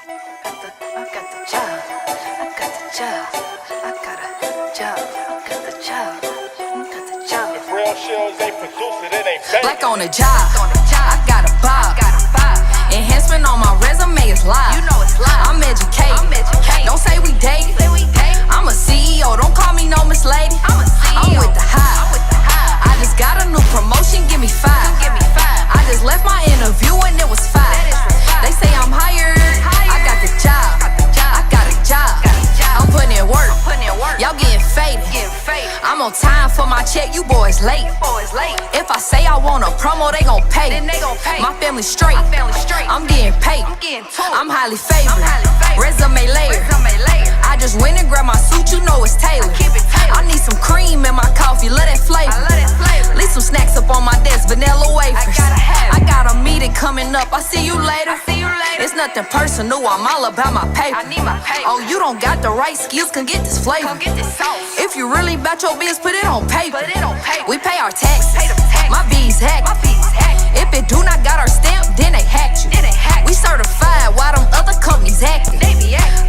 I got the job. I got the job. I got a job. I got the job. I got the job. If real shows ain't produce it, it ain't fake. Like on a job, I got a bob. Enhancement on my resume is live. You know it's live. I'm educated. Don't say we dated. I'm a CEO. Don't call me no Miss Lady. I'm with the Hive. I just got a new promotion. Give me 5. I just left my interview and it was 5. They say I'm hired. I got the job. I got a job. I'm putting in work. Y'all getting faded. I'm on time for my check. You boys late. If I say I want a promo, they gon' pay. My family straight. I'm getting paid. I'm highly favored. Resume layer. I just went and grabbed my suit. You know it's tailored. I need some cream in my coffee. Let it flavor. Leave some snacks up on my desk. Vanilla wafers. I got a meeting coming up. I see you later. It's nothing personal. I'm all about my paper. Oh, you don't got the right skills. Can get this flavor. If you really about your biz, put it on paper. We pay our taxes. My B's hacked. If it do not got our stamp, then they hacked you. We certified while them other companies acting.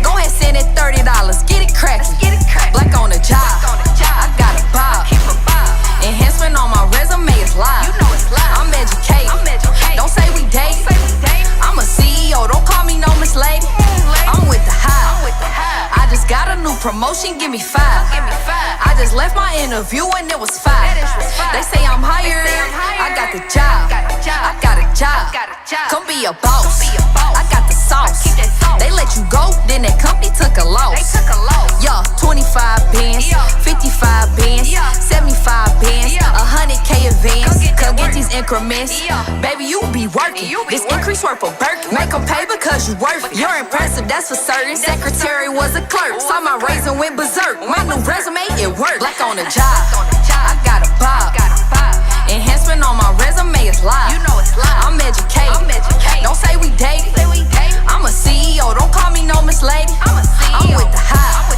Go ahead, send it $30. Get it crackin'. Black on the job. I got a bob. Enhancement on my resume is live. I'm educated. Don't say we date. I'm a CEO. Don't call me no Miss Lady. I'm with the Hive. I just got a new promotion. Give me 5. I just left my interview and it was 5. They say I'm hired. I got the job. I got a job. Come be a boss. I got the sauce. They let you go, then that company took a loss. Yeah, 25 bands, 55 bands, 75 bands, 100K advance. Come get these increments. Baby, you be working. This increase worth a Birkin. Make them pay because you worth it. You're impressive, that's for certain. Secretary was a clerk. Saw my raise and went berserk. My new resume, it worked. Black on the job. I got a bob. Enhancement on my resume is live. I'm educated. Don't say we dated. I'm a CEO. Don't call me no Miss Lady. I'm with the Hive.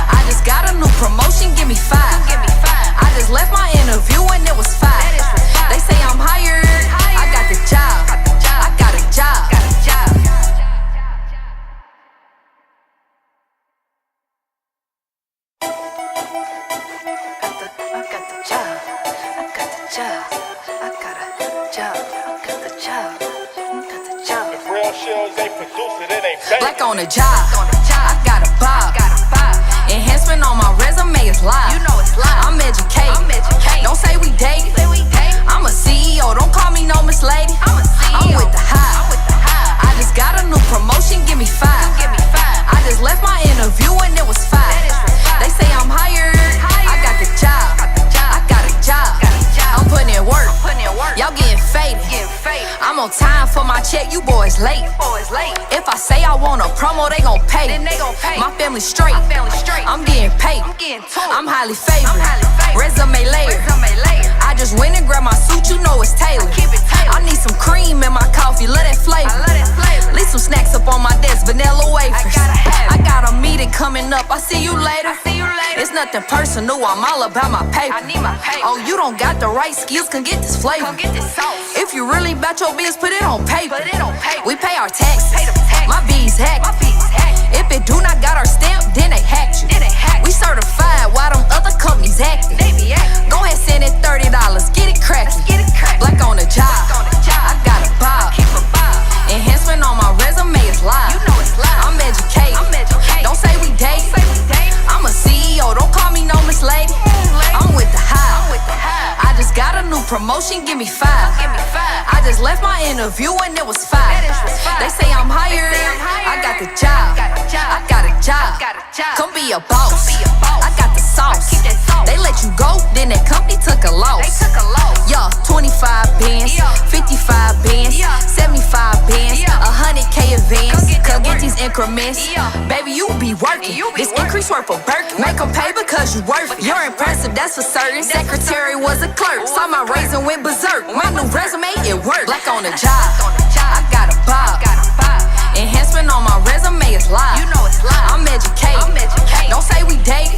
I just got a new promotion. Give me 5. I just left my interview and it was 5. They say I'm hired. I got the job. I got a job. I got the job. I got the job. I got a job. I got the job. I got the job. If real shows ain't produce it, it ain't fake. Black on the job. I got a bob. Enhancement on my resume is live. I'm educated. Don't say we dated. I'm a CEO. Don't call me no Miss Lady. I'm with the Hive. I just got a new promotion. Give me 5. I just left my interview and it was 5. They say I'm hired. I got the job. I got a job. I'm putting in work. Y'all getting faded. I'm on time for my check. You boys late. If I say I want a promo, they gon' pay. My family straight. I'm getting paid. I'm highly favored. Resume layer. I just went and grabbed my suit. You know it's tailored. I need some cream in my coffee. Let it flavor. Leave some snacks up on my desk. Vanilla wafers. I got a meeting coming up. I see you later. It's nothing personal. I'm all about my paper. Oh, you don't got the right skills. Can get this flavor. If you really about your biz, put it on paper. We pay our taxes. My B's hacked. If it do not got our stamp, then they hacked you. We certified while them other companies acting. Go ahead, send it $30. Get it crackin'. Black on the job. I got a bob. Enhancement on my resume is live. I'm educated. Don't say we dated. I'm a CEO. Don't call me no Miss Lady. I'm with the Hive. I just got a new promotion. Give me 5. I just left my interview and it was 5. They say I'm hired. I got the job. I got a job. Come be a boss. I got the sauce. They let you go, then that company took a loss. Yeah, 25 bands, 55 bands, 75 bands, 100K advance. Come get these increments. Baby, you be working. This increase worth a Birkin. Make them pay because you worth it. You're impressive, that's for certain. Secretary was a clerk. Saw my raise and went berserk. My new resume, it worked. Black on the job. I got a bob. Enhancement on my resume is live. I'm educated. Don't say we dated.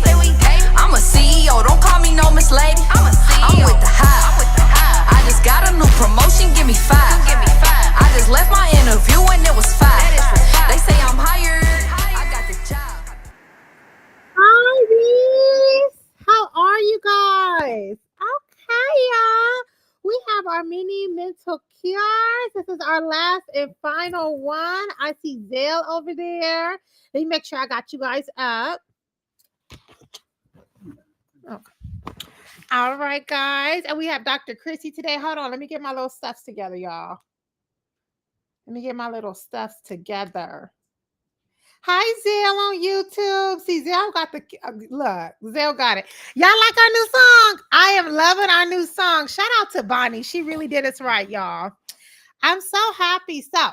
I'm a CEO. Don't call me no Miss Lady. I'm with the Hive. I just got a new promotion. Give me 5. I just left my interview and it was 5. They say I'm high. our mini mental cures. This is our last and final one. I see Zale over there. Let me make sure I got you guys up. Okay. All right, guys. And we have Dr. Chrissy today. Hold on. Let me get my little stuffs together, y'all. Let me get my little stuffs together. Hi, Zale on YouTube. See, Zale got the look. Zale got it. Y'all like our new song? I am loving our new song. Shout out to Bonnie. She really did us right, y'all. I'm so happy. So,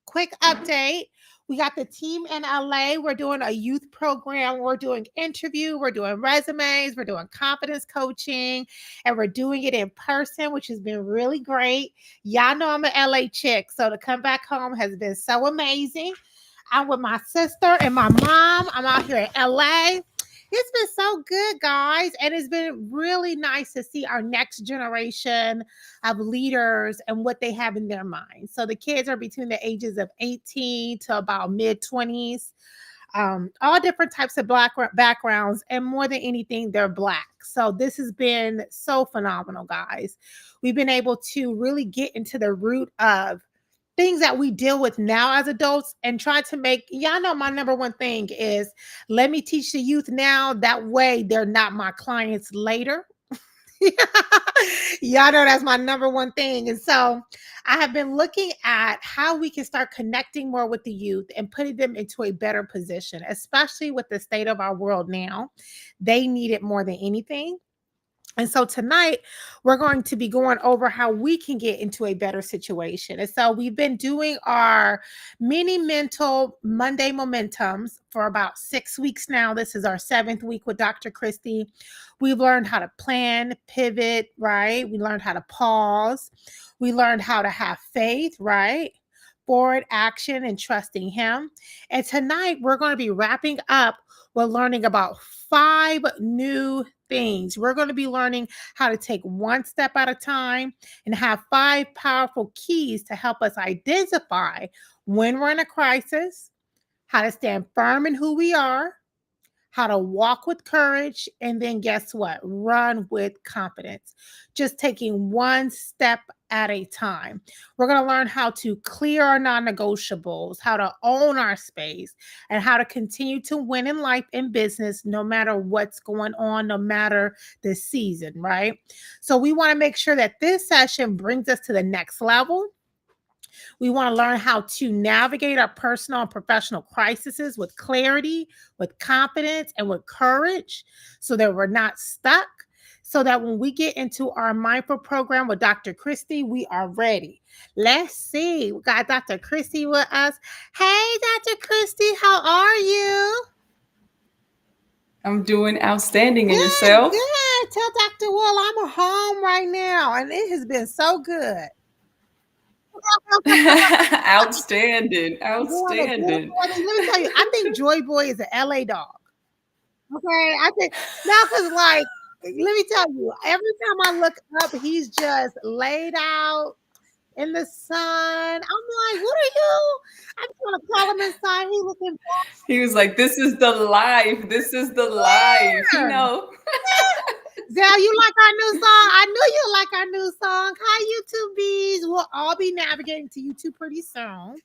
quick update. We got the team in LA. We're doing a youth program. We're doing interview. We're doing resumes. We're doing confidence coaching. And we're doing it in person, which has been really great. Y'all know I'm an LA chick. So to come back home has been so amazing. I'm with my sister and my mom. I'm out here in LA. It's been so good, guys. And it's been really nice to see our next generation of leaders and what they have in their minds. So the kids are between the ages of 18 to about mid 20s, all different types of black backgrounds. And more than anything, they're Black. So this has been so phenomenal, guys. We've been able to really get into the root of things that we deal with now as adults and try to make, y'all know my number one thing is let me teach the youth now. That way they're not my clients later. Y'all know that's my number one thing. And so I have been looking at how we can start connecting more with the youth and putting them into a better position, especially with the state of our world now. They need it more than anything. And so tonight, we're going to be going over how we can get into a better situation. And so we've been doing our mini mental Monday momentums for about 6 weeks now. This is our 7th week with Dr. Christy. We've learned how to plan, pivot, right? We learned how to pause. We learned how to have faith, right? Forward action and trusting him. And tonight, we're going to be wrapping up with learning about 5 new things. We're going to be learning how to take one step at a time and have 5 powerful keys to help us identify when we're in a crisis, how to stand firm in who we are, how to walk with courage, and then guess what? Run with confidence. Just taking one step at a time. We're going to learn how to clear our non-negotiables, how to own our space, and how to continue to win in life and business no matter what's going on, no matter the season, right? So we want to make sure that this session brings us to the next level. We want to learn how to navigate our personal and professional crises with clarity, with confidence, and with courage so that we're not stuck. So that when we get into our mindful program with Dr. Christy, we are ready. Let's see. We got Dr. Christy with us. Hey, Dr. Christy, how are you? I'm doing outstanding. And yourself? Good. Tell Dr. Will I'm home right now, and it has been so good. Outstanding. Outstanding. Let me tell you, I think Joy Boy is an LA dog. Okay, I think now because like, let me tell you, every time I look up, he's just laid out in the sun. I'm like, what are you? I just want to call him inside. He looking. He was like, "This is the life. This is the life." You know. Zell, you like our new song? I knew you like our new song. Hi, YouTube bees. We'll all be navigating to YouTube pretty soon.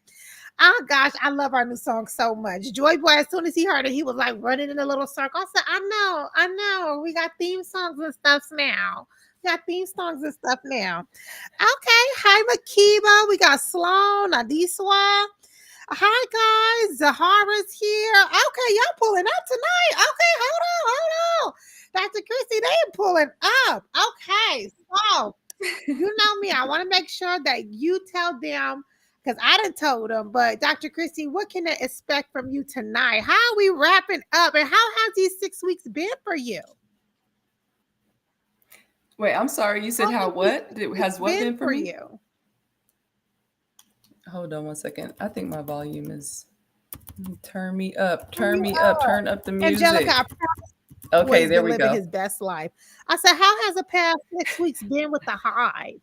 Oh gosh, I love our new song so much. Joy Boy, as soon as he heard it, he was like running in a little circle. I said, I know. We got theme songs and stuff now. Okay, hi Makiba. We got Sloan, Adiswa. Hi guys, Zahara's here. Okay, y'all pulling up tonight. Okay, hold on. Dr. Christy, they pulling up. Okay, so you know me. I want to make sure that you tell them, because I done told them, but Dr. Christy, what can they expect from you tonight? How are we wrapping up, and how has these 6 weeks been for you? Wait, I'm sorry. You said how what? Has what been for me? You? Hold on one second. I think my volume is. Turn me up. Turn me up. Turn up the music. Angelica, okay, there we go. His best life. I said, how has the past 6 weeks been with the Hive?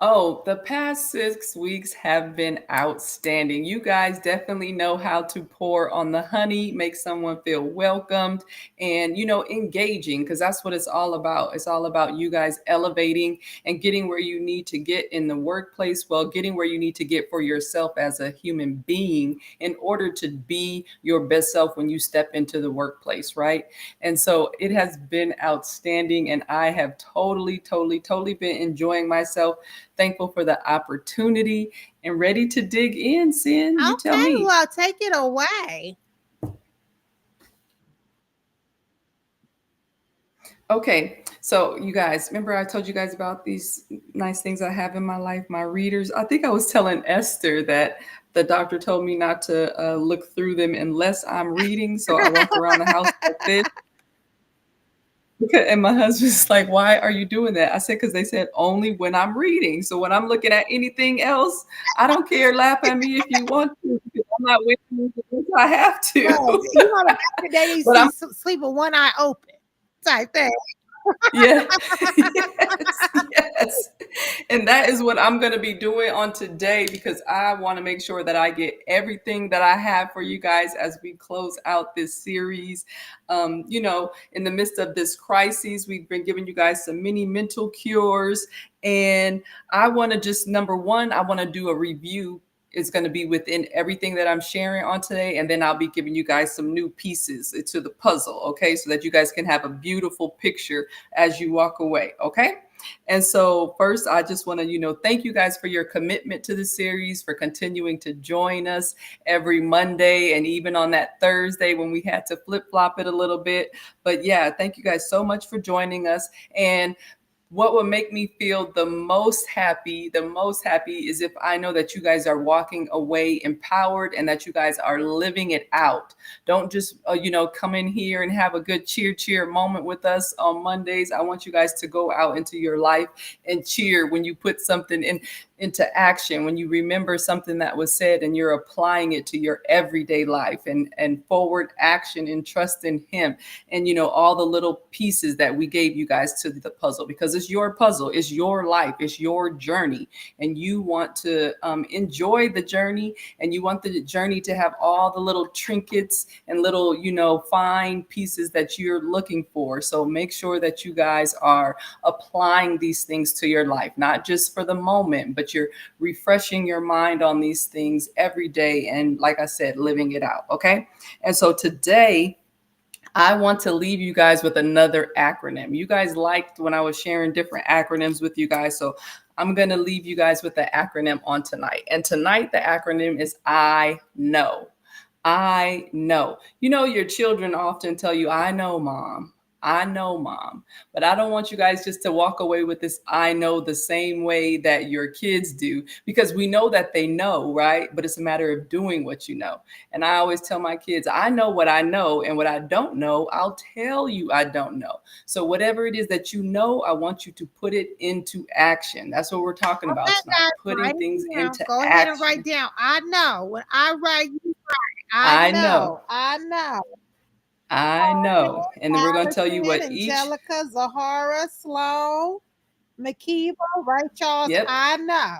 Oh, the past 6 weeks have been outstanding. You guys definitely know how to pour on the honey, make someone feel welcomed, and, engaging, because that's what it's all about. It's all about you guys elevating and getting where you need to get in the workplace, well, getting where you need to get for yourself as a human being in order to be your best self when you step into the workplace, right? And so it has been outstanding, and I have totally, totally, totally been enjoying myself. Thankful for the opportunity and ready to dig in, Sin. You tell Okay, me. well, take it away. Okay, so you guys, remember I told you guys about these nice things I have in my life, my readers? I think I was telling Esther that the doctor told me not to look through them unless I'm reading. So I walk around the house like this. And my husband's like, why are you doing that? I said, because they said only when I'm reading. So when I'm looking at anything else, I don't care. Laugh at me if you want to, because I'm not with you unless I have Yes, to. you know the doctor they But I'm, sleep with one eye open type thing. yeah, yes, yes. And that is what I'm going to be doing on today, because I want to make sure that I get everything that I have for you guys as we close out this series. In the midst of this crisis, we've been giving you guys some mini mental cures. And I want to just, number one, I want to do a review. Is going to be within everything that I'm sharing on today. And then I'll be giving you guys some new pieces to the puzzle, okay? So that you guys can have a beautiful picture as you walk away, okay? And so first, I just want to, thank you guys for your commitment to the series, for continuing to join us every Monday and even on that Thursday when we had to flip-flop it a little bit. But yeah, thank you guys so much for joining us. And what would make me feel the most happy is if I know that you guys are walking away empowered and that you guys are living it out. Don't just, come in here and have a good cheer moment with us on Mondays. I want you guys to go out into your life and cheer when you put something into action, when you remember something that was said and you're applying it to your everyday life, and forward action and trust in him. And, all the little pieces that we gave you guys to the puzzle, because it's your puzzle, it's your life, it's your journey. And you want to enjoy the journey, and you want the journey to have all the little trinkets and little, fine pieces that you're looking for. So make sure that you guys are applying these things to your life, not just for the moment, but you're refreshing your mind on these things every day. And like I said, living it out. Okay. And so today, I want to leave you guys with another acronym. You guys liked when I was sharing different acronyms with you guys. So I'm going to leave you guys with the acronym on tonight. And tonight, the acronym is I know. I know. Your children often tell you, I know, mom. I know, mom. But I don't want you guys just to walk away with this I know the same way that your kids do, because we know that they know, right? But it's a matter of doing what you know. And I always tell my kids, I know what I know, and what I don't know, I'll tell you I don't know. So whatever it is that you know, I want you to put it into action. That's what we're talking Okay, about tonight, guys, putting write things it down. into Go ahead and write action. down. I know. When I write, you write. I I know. know. I know. I know. And then we're going to tell you Allison, what each, Angelica, Zahara, Sloan, Makiba, write y'all's yep. I know.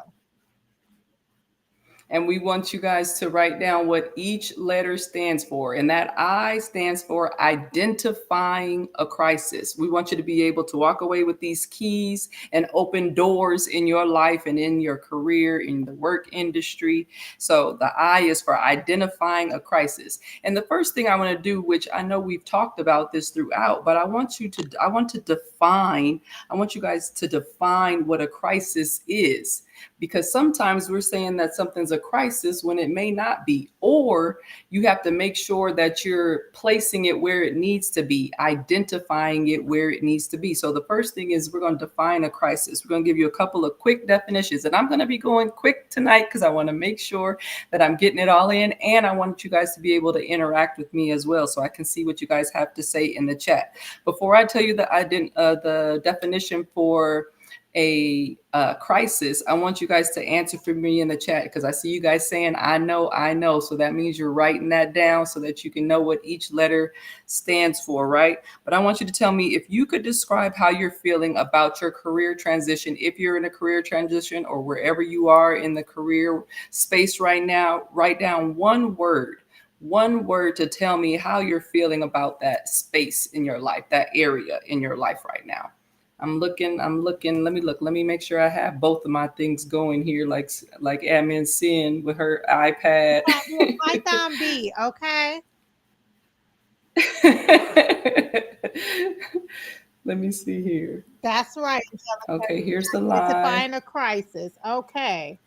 And we want you guys to write down what each letter stands for. And that I stands for identifying a crisis. We want you to be able to walk away with these keys and open doors in your life and in your career, in the work industry. So the I is for identifying a crisis. And the first thing I want to do, which I know we've talked about this throughout, but I want you guys to define what a crisis is. Because sometimes we're saying that something's a crisis when it may not be, or you have to make sure that you're placing it where it needs to be, identifying it where it needs to be. So the first thing is we're going to define a crisis. We're going to give you a couple of quick definitions, and I'm going to be going quick tonight because I want to make sure that I'm getting it all in, and I want you guys to be able to interact with me as well, so I can see what you guys have to say in the chat. Before I tell you the definition for a crisis, I want you guys to answer for me in the chat, because I see you guys saying, I know, I know. So that means you're writing that down so that you can know what each letter stands for, right? But I want you to tell me if you could describe how you're feeling about your career transition. If you're in a career transition or wherever you are in the career space right now, write down one word to tell me how you're feeling about that space in your life, that area in your life right now. I'm looking. Let me look. Let me make sure I have both of my things going here, like Admin Sin with her iPad. My thumb B, okay? Let me see here. That's right. Okay, here's the lie. Identifying a crisis. Okay.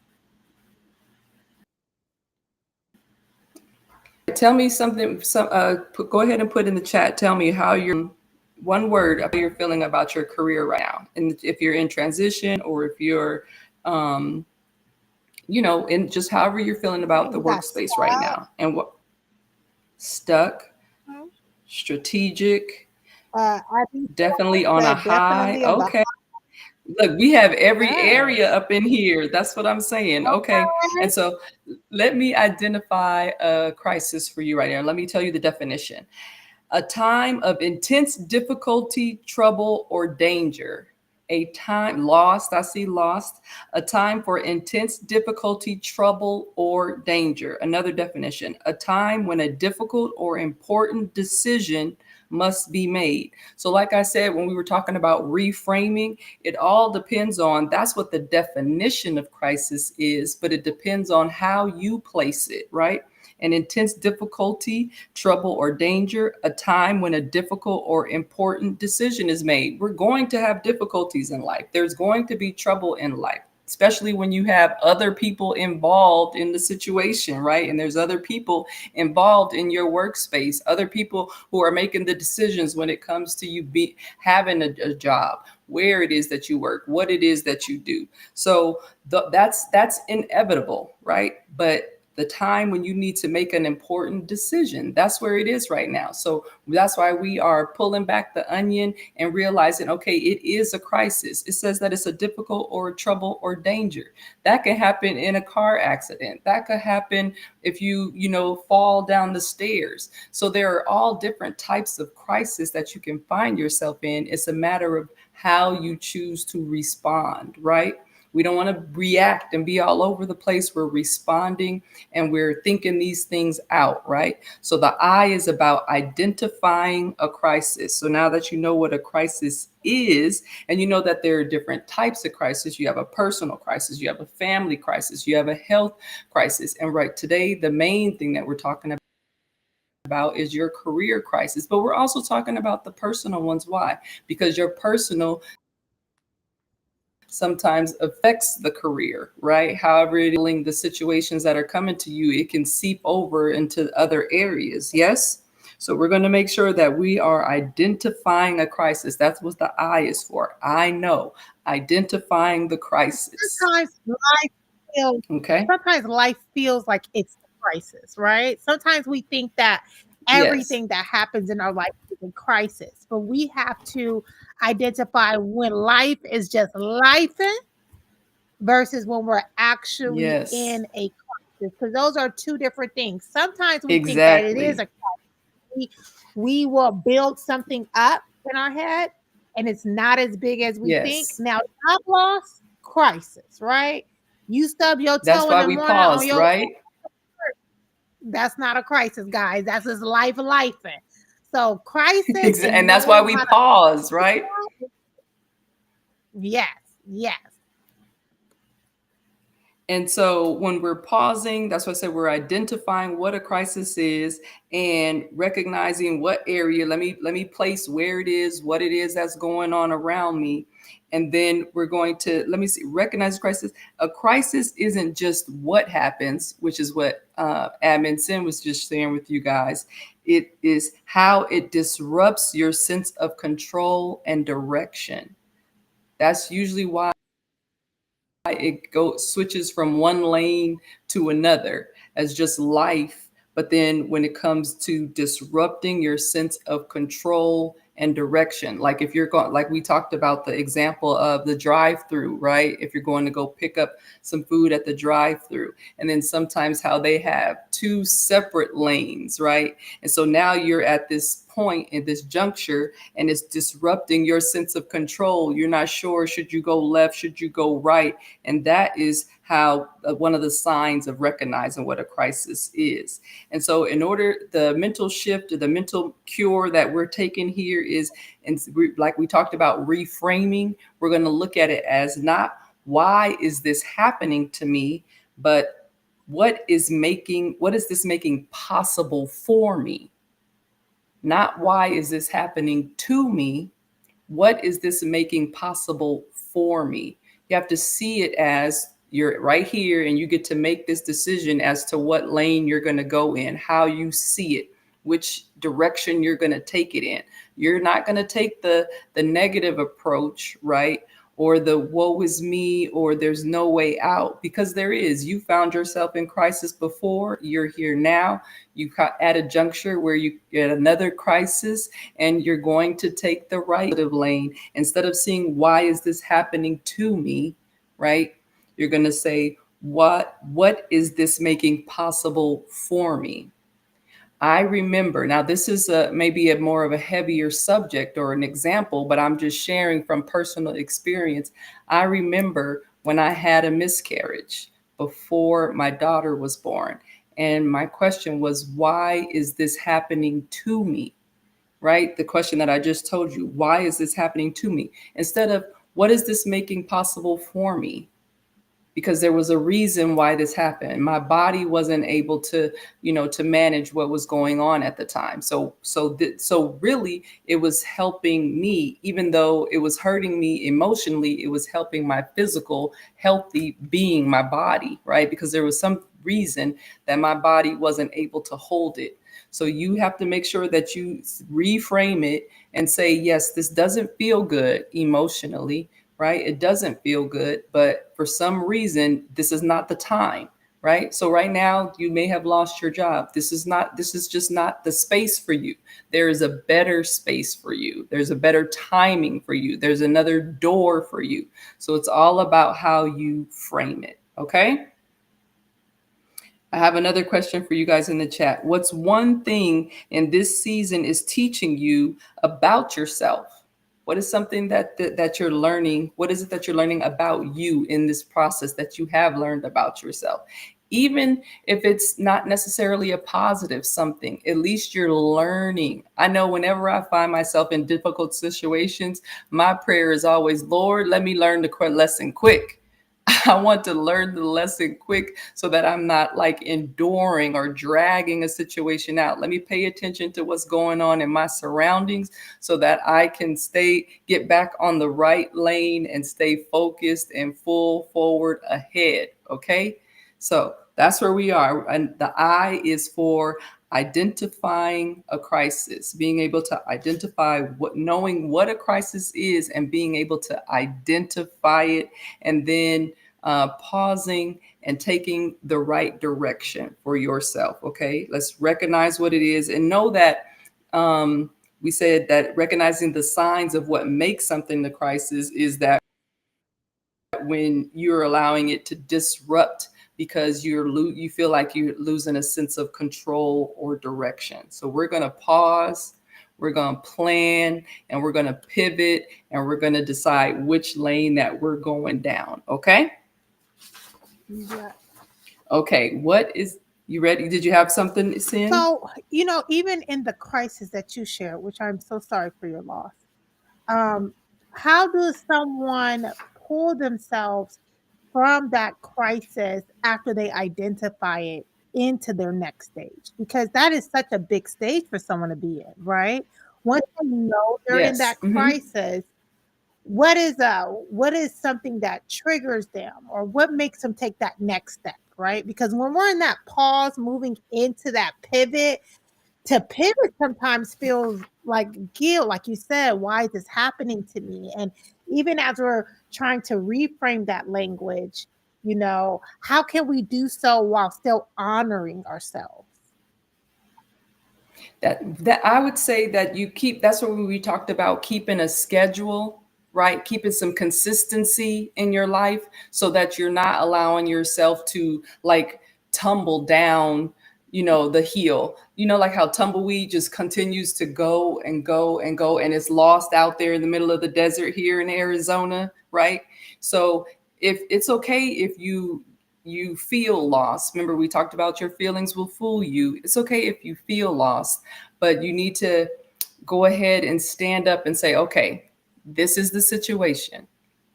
Tell me something. Go ahead and put in the chat. Tell me how you're. One word how you're feeling about your career right now, and if you're in transition or if you're, in just however you're feeling about the We got workspace right now, and what stuck, stuck. strategic, I definitely on a high. definitely on the Okay. Look, we have every yes. area up in here. That's what I'm saying. Okay. And so let me identify a crisis for you right now. Let me tell you the definition. A time of intense difficulty, trouble, or danger. A time lost, I see lost. A time for intense difficulty, trouble, or danger. Another definition. A time when a difficult or important decision must be made. So like I said, when we were talking about reframing, it all depends on, that's what the definition of crisis is, but it depends on how you place it, right? An intense difficulty, trouble, or danger, a time when a difficult or important decision is made. We're going to have difficulties in life. There's going to be trouble in life, especially when you have other people involved in the situation, right? And there's other people involved in your workspace, other people who are making the decisions when it comes to you having a job, where it is that you work, what it is that you do. So that's inevitable, right? But the time when you need to make an important decision, that's where it is right now. So that's why we are pulling back the onion and realizing, okay, it is a crisis. It says that it's a difficult or a trouble or danger. That can happen in a car accident. That could happen if you fall down the stairs. So there are all different types of crisis that you can find yourself in. It's a matter of how you choose to respond, right? We don't want to react and be all over the place. We're responding and we're thinking these things out, right? So the I is about identifying a crisis. So now that you know what a crisis is, and you know that there are different types of crisis, you have a personal crisis, you have a family crisis, you have a health crisis. And right today, the main thing that we're talking about is your career crisis, but we're also talking about the personal ones. Why? Because your personal sometimes affects the career, right? However, the situations that are coming to you, it can seep over into other areas. Yes. So we're going to make sure that we are identifying a crisis. That's what the I is for. I know, identifying the crisis. Sometimes life feels like it's a crisis, right? Sometimes we think that everything that happens in our life is a crisis, but we have to identify when life is just life versus when we're actually in a crisis, because those are two different things. Sometimes we think that it is a crisis. We will build something up in our head and it's not as big as we think. Now, job loss, crisis, right? You stub your toe in the morning on your right? That's not a crisis, guys. That's just life. So crisis, and that's why we pause, right? Yes. And so when we're pausing, that's what I said, we're identifying what a crisis is and recognizing what area, let me place where it is, what it is that's going on around me. And then we're going to, recognize the crisis. A crisis isn't just what happens, which is what Admin Sin was just sharing with you guys. It is how it disrupts your sense of control and direction. That's usually why it switches from one lane to another as just life. But then when it comes to disrupting your sense of control and direction. Like if you're going, like we talked about the example of the drive-through, right? If you're going to go pick up some food at the drive-through, and then sometimes how they have two separate lanes, right? And so now you're at this point in this juncture, and it's disrupting your sense of control. You're not sure, should you go left, should you go right? And that is how one of the signs of recognizing what a crisis is. And so in order, the mental shift or the mental cure that we're taking here is, and like we talked about reframing, we're going to look at it as not why is this happening to me, but what is this making possible for me? Not why is this happening to me? What is this making possible for me? You have to see it as you're right here and you get to make this decision as to what lane you're going to go in, how you see it, which direction you're going to take it in. You're not going to take the negative approach, right? Or the woe is me, or there's no way out, because there is. You found yourself in crisis before, you're here now. You at a juncture where you get another crisis, and you're going to take the right lane. Instead of seeing why is this happening to me, right? You're going to say, what is this making possible for me? I remember, now this is maybe a more of a heavier subject or an example, but I'm just sharing from personal experience. I remember when I had a miscarriage before my daughter was born. And my question was, why is this happening to me? Right? The question that I just told you, why is this happening to me? Instead of, what is this making possible for me? Because there was a reason why this happened. My body wasn't able to, to manage what was going on at the time. So really it was helping me, even though it was hurting me emotionally, it was helping my physical healthy being, my body, right? Because there was some reason that my body wasn't able to hold it. So you have to make sure that you reframe it and say, yes, this doesn't feel good emotionally, right? It doesn't feel good, but for some reason, this is not the time, right? So right now you may have lost your job. This is just not the space for you. There is a better space for you. There's a better timing for you. There's another door for you. So it's all about how you frame it. Okay. I have another question for you guys in the chat. What's one thing in this season is teaching you about yourself? What is something that you're learning? What is it that you're learning about you in this process that you have learned about yourself? Even if it's not necessarily a positive something, at least you're learning. I know whenever I find myself in difficult situations, my prayer is always, Lord, let me learn the lesson quick. I want to learn the lesson quick so that I'm not like enduring or dragging a situation out. Let me pay attention to what's going on in my surroundings so that I can get back on the right lane and stay focused and full forward ahead. Okay. So that's where we are. And the I is for identifying a crisis, being able to identify knowing what a crisis is and being able to identify it, and then pausing and taking the right direction for yourself. Okay, let's recognize what it is and know that we said that recognizing the signs of what makes something the crisis is that when you're allowing it to disrupt because you feel like you're losing a sense of control or direction. So we're going to pause, we're going to plan, and we're going to pivot, and we're going to decide which lane that we're going down. Okay? Yeah. Okay. You ready? Did you have something, Sin? So, even in the crisis that you shared, which I'm so sorry for your loss, how does someone pull themselves from that crisis after they identify it into their next stage? Because that is such a big stage for someone to be in, right? Once they know they're in Yes. that crisis, what is something that triggers them, or what makes them take that next step, right? Because when we're in that pause, moving into that pivot, to pivot sometimes feels like guilt, like you said, why is this happening to me? And even as we're trying to reframe that language, how can we do so while still honoring ourselves? That I would say that you keep, that's what we talked about, keeping a schedule, right? Keeping some consistency in your life so that you're not allowing yourself to like tumble down, the hill. Like how tumbleweed just continues to go and go and go, and it's lost out there in the middle of the desert here in Arizona, right? So if it's okay if you feel lost. Remember, we talked about your feelings will fool you. It's okay if you feel lost, but you need to go ahead and stand up and say, okay, this is the situation.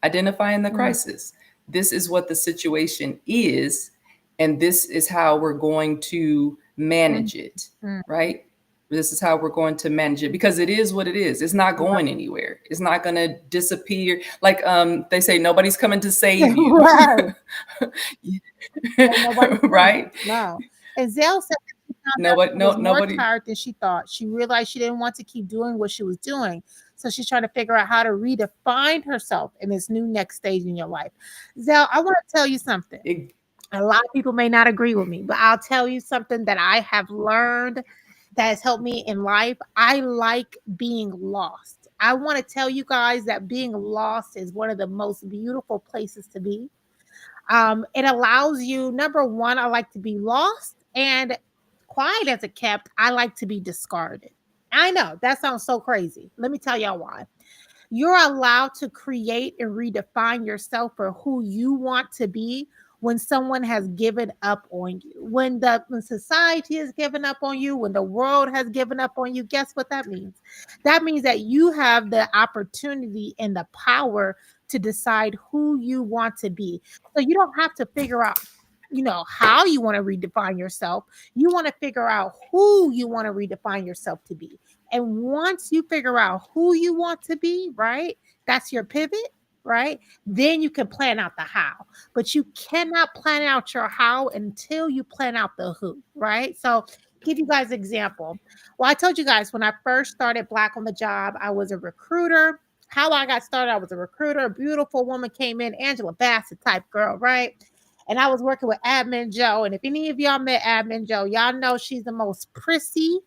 Identifying the Mm, crisis. This is what the situation is, and this is how we're going to mm, manage it, mm. right? This is how we're going to manage it because it is what it is. It's not Right. going anywhere. It's not going to disappear. Like they say, nobody's coming to save you, Right. Ain't nobody coming. right? No. And Zell said that she found out Nobody, she no, was more nobody. tired than she thought. She realized she didn't want to keep doing what she was doing. So she's trying to figure out how to redefine herself in this new next stage in your life. Zell, I want to tell you something. It, A lot of people may not agree with me, but I'll tell you something that I have learned that has helped me in life. I like being lost. I want to tell you guys that being lost is one of the most beautiful places to be. It allows you, number one, I like to be lost, and quiet as it kept, I like to be discarded. I know that sounds so crazy. Let me tell y'all why. You're allowed to create and redefine yourself for who you want to be when someone has given up on you. When society has given up on you, when the world has given up on you, guess what that means? That means that you have the opportunity and the power to decide who you want to be. So you don't have to figure out how you want to redefine yourself. You want to figure out who you want to redefine yourself to be. And once you figure out who you want to be, right? That's your pivot, right? Then you can plan out the how. But you cannot plan out your how until you plan out the who, right? So give you guys an example. Well, I told you guys when I first started Black on the Job, I was a recruiter. How I got started, I was a recruiter. A beautiful woman came in, Angela Bassett type girl, right? And I was working with Admin Joe. And if any of y'all met Admin Joe, y'all know she's the most prissy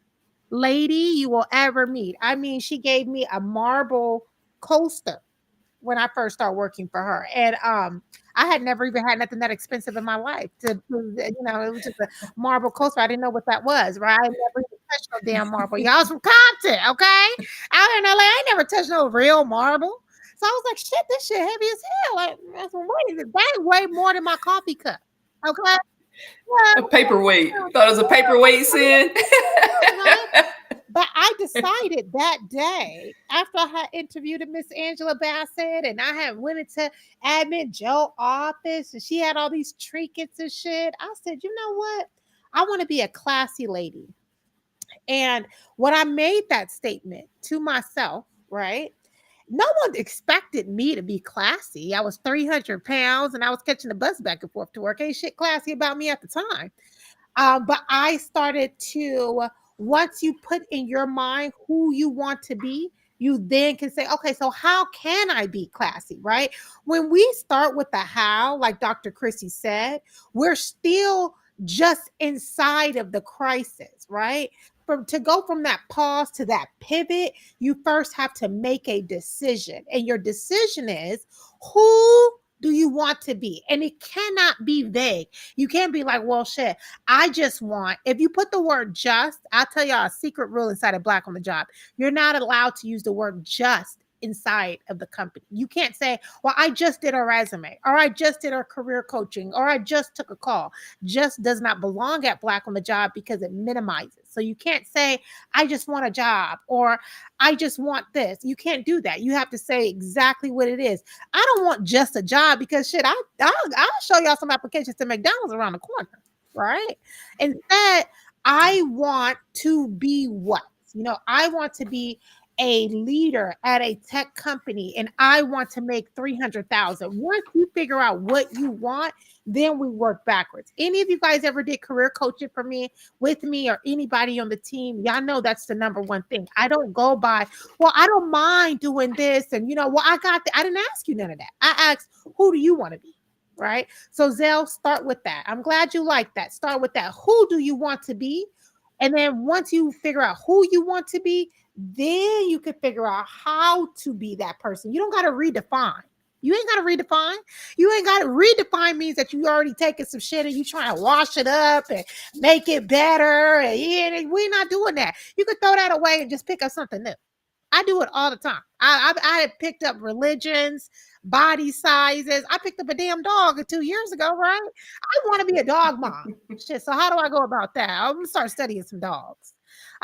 lady you will ever meet. I mean, she gave me a marble coaster when I first started working for her. And I had never even had nothing that expensive in my life. It was just a marble coaster. I didn't know what that was, right? I never even touched no damn marble. Y'all's from Compton, okay? Out in LA, I ain't never touched no real marble. So I was like, shit, this shit heavy as hell. Like, that way more than my coffee cup. Okay. a paperweight. Thought it was a paperweight, sin. Right? But I decided that day after I had interviewed Miss Angela Bassett and I had went into Admin Joe office and she had all these trinkets and shit. I said, you know what? I want to be a classy lady. And when I made that statement to myself, right? No one expected me to be classy. I was 300 pounds and I was catching the bus back and forth to work. Ain't shit classy about me at the time. But I started to, once you put in your mind who you want to be, you then can say, okay, so how can I be classy, right? When we start with the how, like Dr. Chrissy said, we're still just inside of the crisis, right? To go from that pause to that pivot, you first have to make a decision. And your decision is who do you want to be? And it cannot be vague. You can't be like, well, shit, I just want, if you put the word just, I'll tell y'all a secret rule inside of Black on the Job. You're not allowed to use the word just inside of the company. You can't say, well, I just did a resume, or I just did a career coaching, or I just took a call. Just does not belong at Black on the Job because it minimizes. So you can't say, I just want a job, or I just want this. You can't do that. You have to say exactly what it is. I don't want just a job because shit, I'll show y'all some applications to McDonald's around the corner, right? Instead, I want to be what? I want to be a leader at a tech company and I want to make 300,000. Once you figure out what you want, then we work backwards. Any of you guys ever did career coaching for me, with me, or anybody on the team? Y'all know that's the number one thing. I don't go by, well, I don't mind doing this. And well, I didn't ask you none of that. I asked, who do you want to be? Right. So Zell, start with that. I'm glad you like that. Start with that. Who do you want to be? And then once you figure out who you want to be, then you can figure out how to be that person. You don't got to redefine. You ain't got to redefine. You ain't got to redefine means that you already taking some shit and you trying to wash it up and make it better. And yeah, we're not doing that. You can throw that away and just pick up something new. I do it all the time. I had picked up religions, body sizes. I picked up a damn dog 2 years ago, right? I want to be a dog mom. Shit. So how do I go about that? I'm gonna start studying some dogs.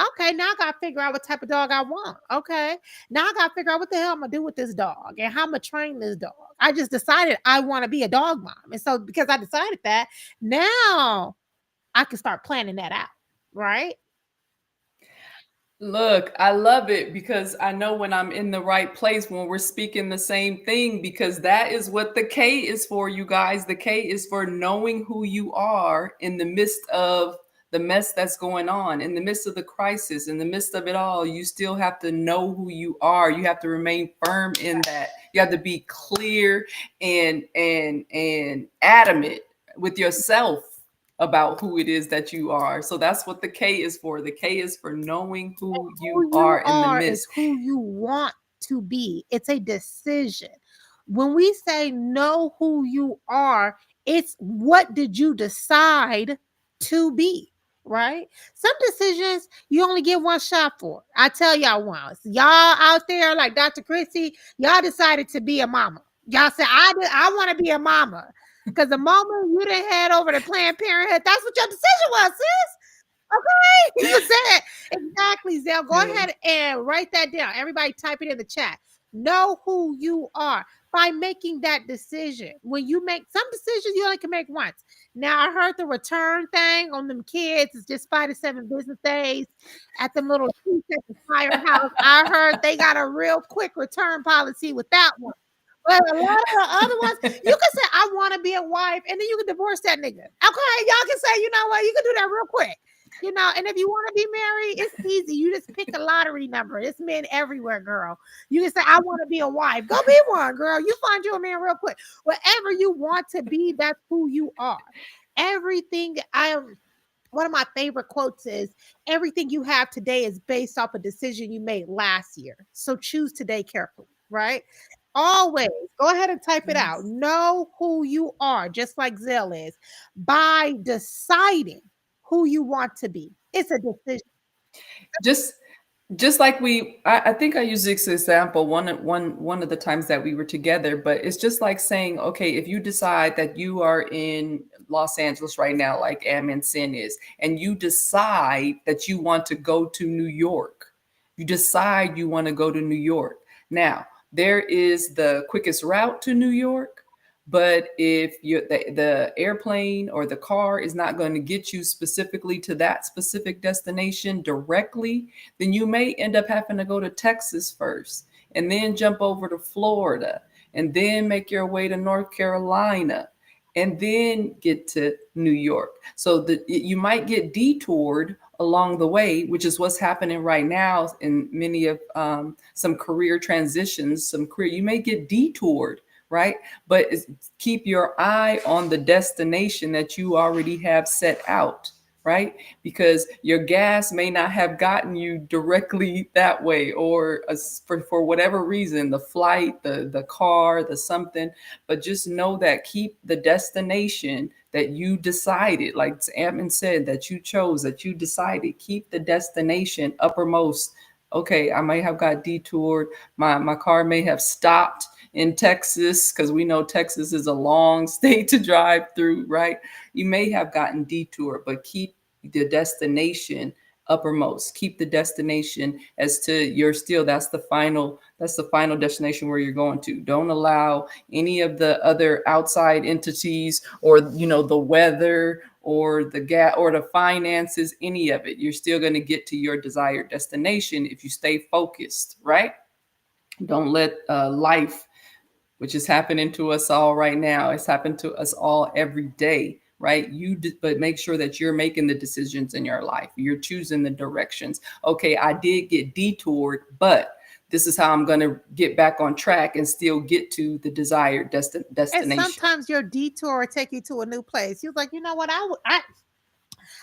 Okay, now I gotta figure out what type of dog I want. Okay, now I gotta figure out what the hell I'm gonna do with this dog and how I'm gonna train this dog. I just decided I want to be a dog mom, and so because I decided that, now I can start planning that out. Right? Look, I love it because I know when I'm in the right place, when we're speaking the same thing, because that is what the K is for, you guys. The K is for knowing who you are in the midst of the mess that's going on, in the midst of the crisis, in the midst of it all. You still have to know who you are. You have to remain firm in that. You have to be clear and adamant with yourself about who it is that you are. So that's what the K is for. The K is for knowing who you are in the is midst. who you want to be. It's a decision. When we say know who you are, it's what did you decide to be, right? Some decisions you only get one shot for. I tell y'all once, y'all out there like Dr. Chrissy, y'all decided to be a mama. Y'all said, I want to be a mama. Because the moment you didn't head over to Planned Parenthood, that's what your decision was, sis. Okay, you said it. Exactly, Zell. Go Yeah. ahead and write that down. Everybody type it in the chat. Know who you are by making that decision. When you make some decisions, you only can make once. Now, I heard the return thing on them kids is just 5 to 7 business days at them little treats at the firehouse. I heard they got a real quick return policy with that one. But a lot of the other ones, you can say, I want to be a wife, and then you can divorce that nigga. Okay, y'all can say, you know what, you can do that real quick. You know, and if you want to be married, it's easy. You just pick a lottery number. It's men everywhere, girl. You can say, I want to be a wife. Go be one, girl. You find you a man real quick. Whatever you want to be, that's who you are. Everything I am. One of my favorite quotes is everything you have today is based off a decision you made last year. So choose today carefully, right? Always go ahead and type it out. Yes. Know who you are, just like Zell is, by deciding who you want to be. It's a decision. Just just like I think I use this example one of the times that we were together, but it's just like saying, okay, if you decide that you are in Los Angeles right now, like Am Sin is, and you decide that you want to go to New York, you decide you want to go to New York. Now, there is the quickest route to New York, but if the airplane or the car is not going to get you specifically to that specific destination directly, then you may end up having to go to Texas first and then jump over to Florida and then make your way to North Carolina and then get to New York. So that you might get detoured along the way, which is what's happening right now in many of some career transitions, you may get detoured, right? But keep your eye on the destination that you already have set out, right? Because your gas may not have gotten you directly that way, or for whatever reason, the flight, the car, the something. But just know that keep the destination that you decided, like Amon said, that you chose, that you decided, keep the destination uppermost. Okay, I might have got detoured. My car may have stopped in Texas, because we know Texas is a long state to drive through, right? You may have gotten detoured, but keep the destination uppermost. Keep the destination as to that's the final destination where you're going to. Don't allow any of the other outside entities or the weather or the gas or the finances, any of it. You're still going to get to your desired destination if you stay focused, right? Don't let life, which is happening to us all right now. It's happened to us all every day, right? But make sure that you're making the decisions in your life. You're choosing the directions. Okay, I did get detoured, but this is how I'm going to get back on track and still get to the desired destination. And sometimes your detour will take you to a new place. You're like, you know what?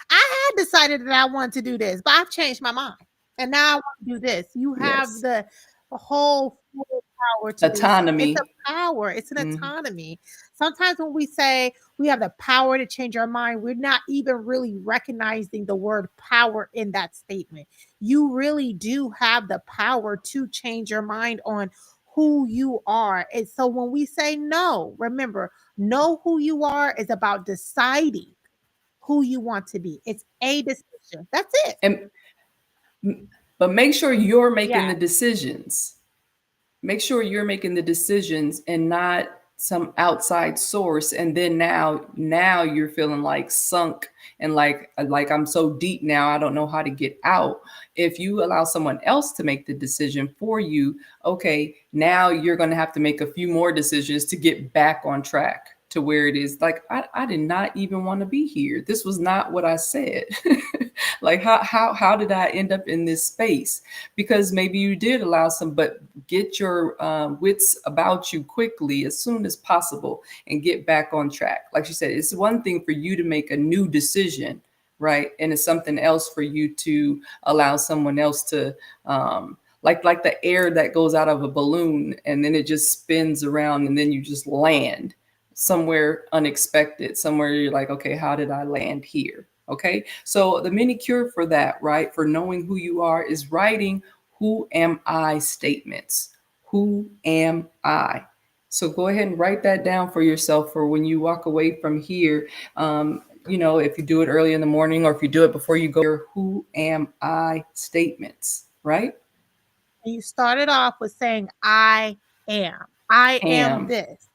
I had decided that I wanted to do this, but I've changed my mind. And now I want to do this. You have Yes. the whole full power to do so. It's a Autonomy. power, it's an Mhm. autonomy. Sometimes when we say we have the power to change our mind, we're not even really recognizing the word power in that statement. You really do have the power to change your mind on who you are. And so when we say no, remember, know who you are is about deciding who you want to be. It's a decision. That's it. And but make sure you're Yeah. making the decisions. Make sure you're making the decisions and not some outside source. And then now you're feeling like sunk and like I'm so deep now I don't know how to get out. If you allow someone else to make the decision for you, okay, now you're going to have to make a few more decisions to get back on track to where it is like I did not even want to be here. This was not what I said. Like how did I end up in this space? Because maybe you did allow some, but get your wits about you quickly as soon as possible and get back on track. Like you said, it's one thing for you to make a new decision, right? And it's something else for you to allow someone else to like the air that goes out of a balloon and then it just spins around and then you just land somewhere unexpected, somewhere you're like, okay, how did I land here? Okay, so the mini cure for that, right, for knowing who you are is writing who am I statements. Who am I? So go ahead and write that down for yourself for when you walk away from here. If you do it early in the morning or if you do it before you go, your who am I statements, right? And you started off with saying, I am. I am Am. this.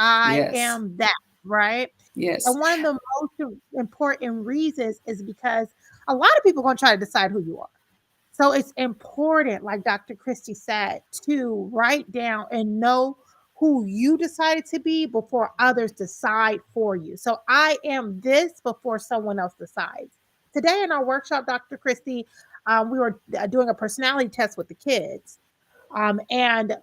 I Yes. am that, right? Yes. And one of the most important reasons is because a lot of people are going to try to decide who you are. So it's important, like Dr. Christie said, to write down and know who you decided to be before others decide for you. So I am this before someone else decides. Today in our workshop, Dr. Christie, we were doing a personality test with the kids. And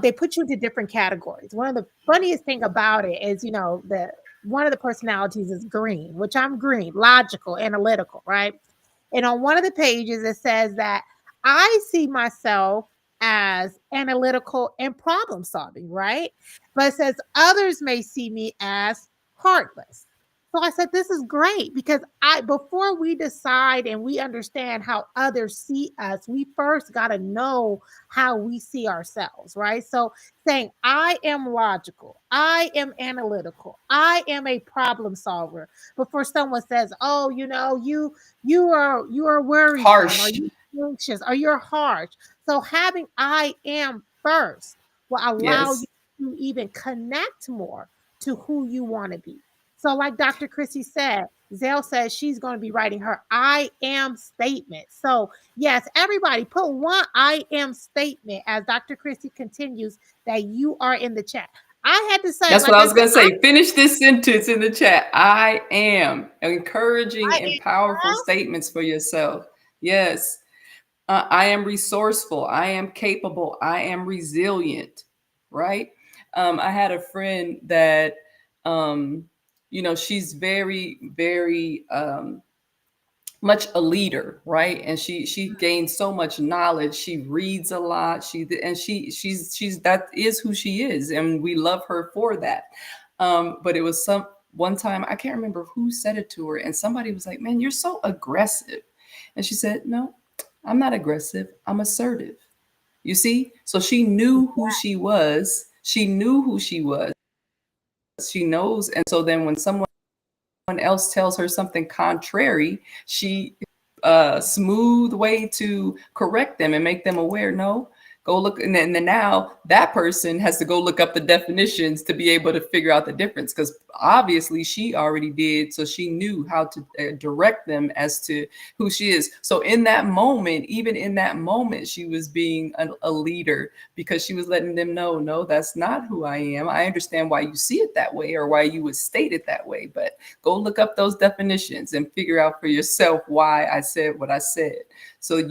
they put you into different categories. One of the funniest thing about it is, the one of the personalities is green, which I'm green, logical, analytical, right? And on one of the pages, it says that I see myself as analytical and problem solving, right? But it says others may see me as heartless. So I said, this is great because before we decide and we understand how others see us, we first got to know how we see ourselves, right? So saying, I am logical, I am analytical, I am a problem solver. Before someone says, oh, you are worrisome or Harsh. you anxious or you're harsh. So having I am first will allow you Yes. to even connect more to who you want to be. So, like Dr. Chrissy said, Zell says she's going to be writing her I am statement. So, yes, everybody put one I am statement as Dr. Chrissy continues that you are in the chat. I had to say, That's what like I I was said, going to say. Finish this sentence in the chat. I am encouraging I and powerful am. statements for yourself. Yes. I am resourceful. I am capable. I am resilient. Right. I had a friend that, she's very, very much a leader, right? And she gained so much knowledge. She reads a lot. She's that is who she is, and we love her for that. But it was some one time I can't remember who said it to her, and somebody was like, "Man, you're so aggressive," and she said, "No, I'm not aggressive. I'm assertive." You see, so she knew who she was. She knew who she was. She knows, and so then when someone else tells her something contrary, she smooth way to correct them and make them aware. No, go look, and then now that person has to go look up the definitions to be able to figure out the difference because obviously she already did, so she knew how to direct them as to who she is. So in that moment, even in that moment, she was being a leader because she was letting them know, no, that's not who I am. I understand why you see it that way or why you would state it that way, but go look up those definitions and figure out for yourself why I said what I said. So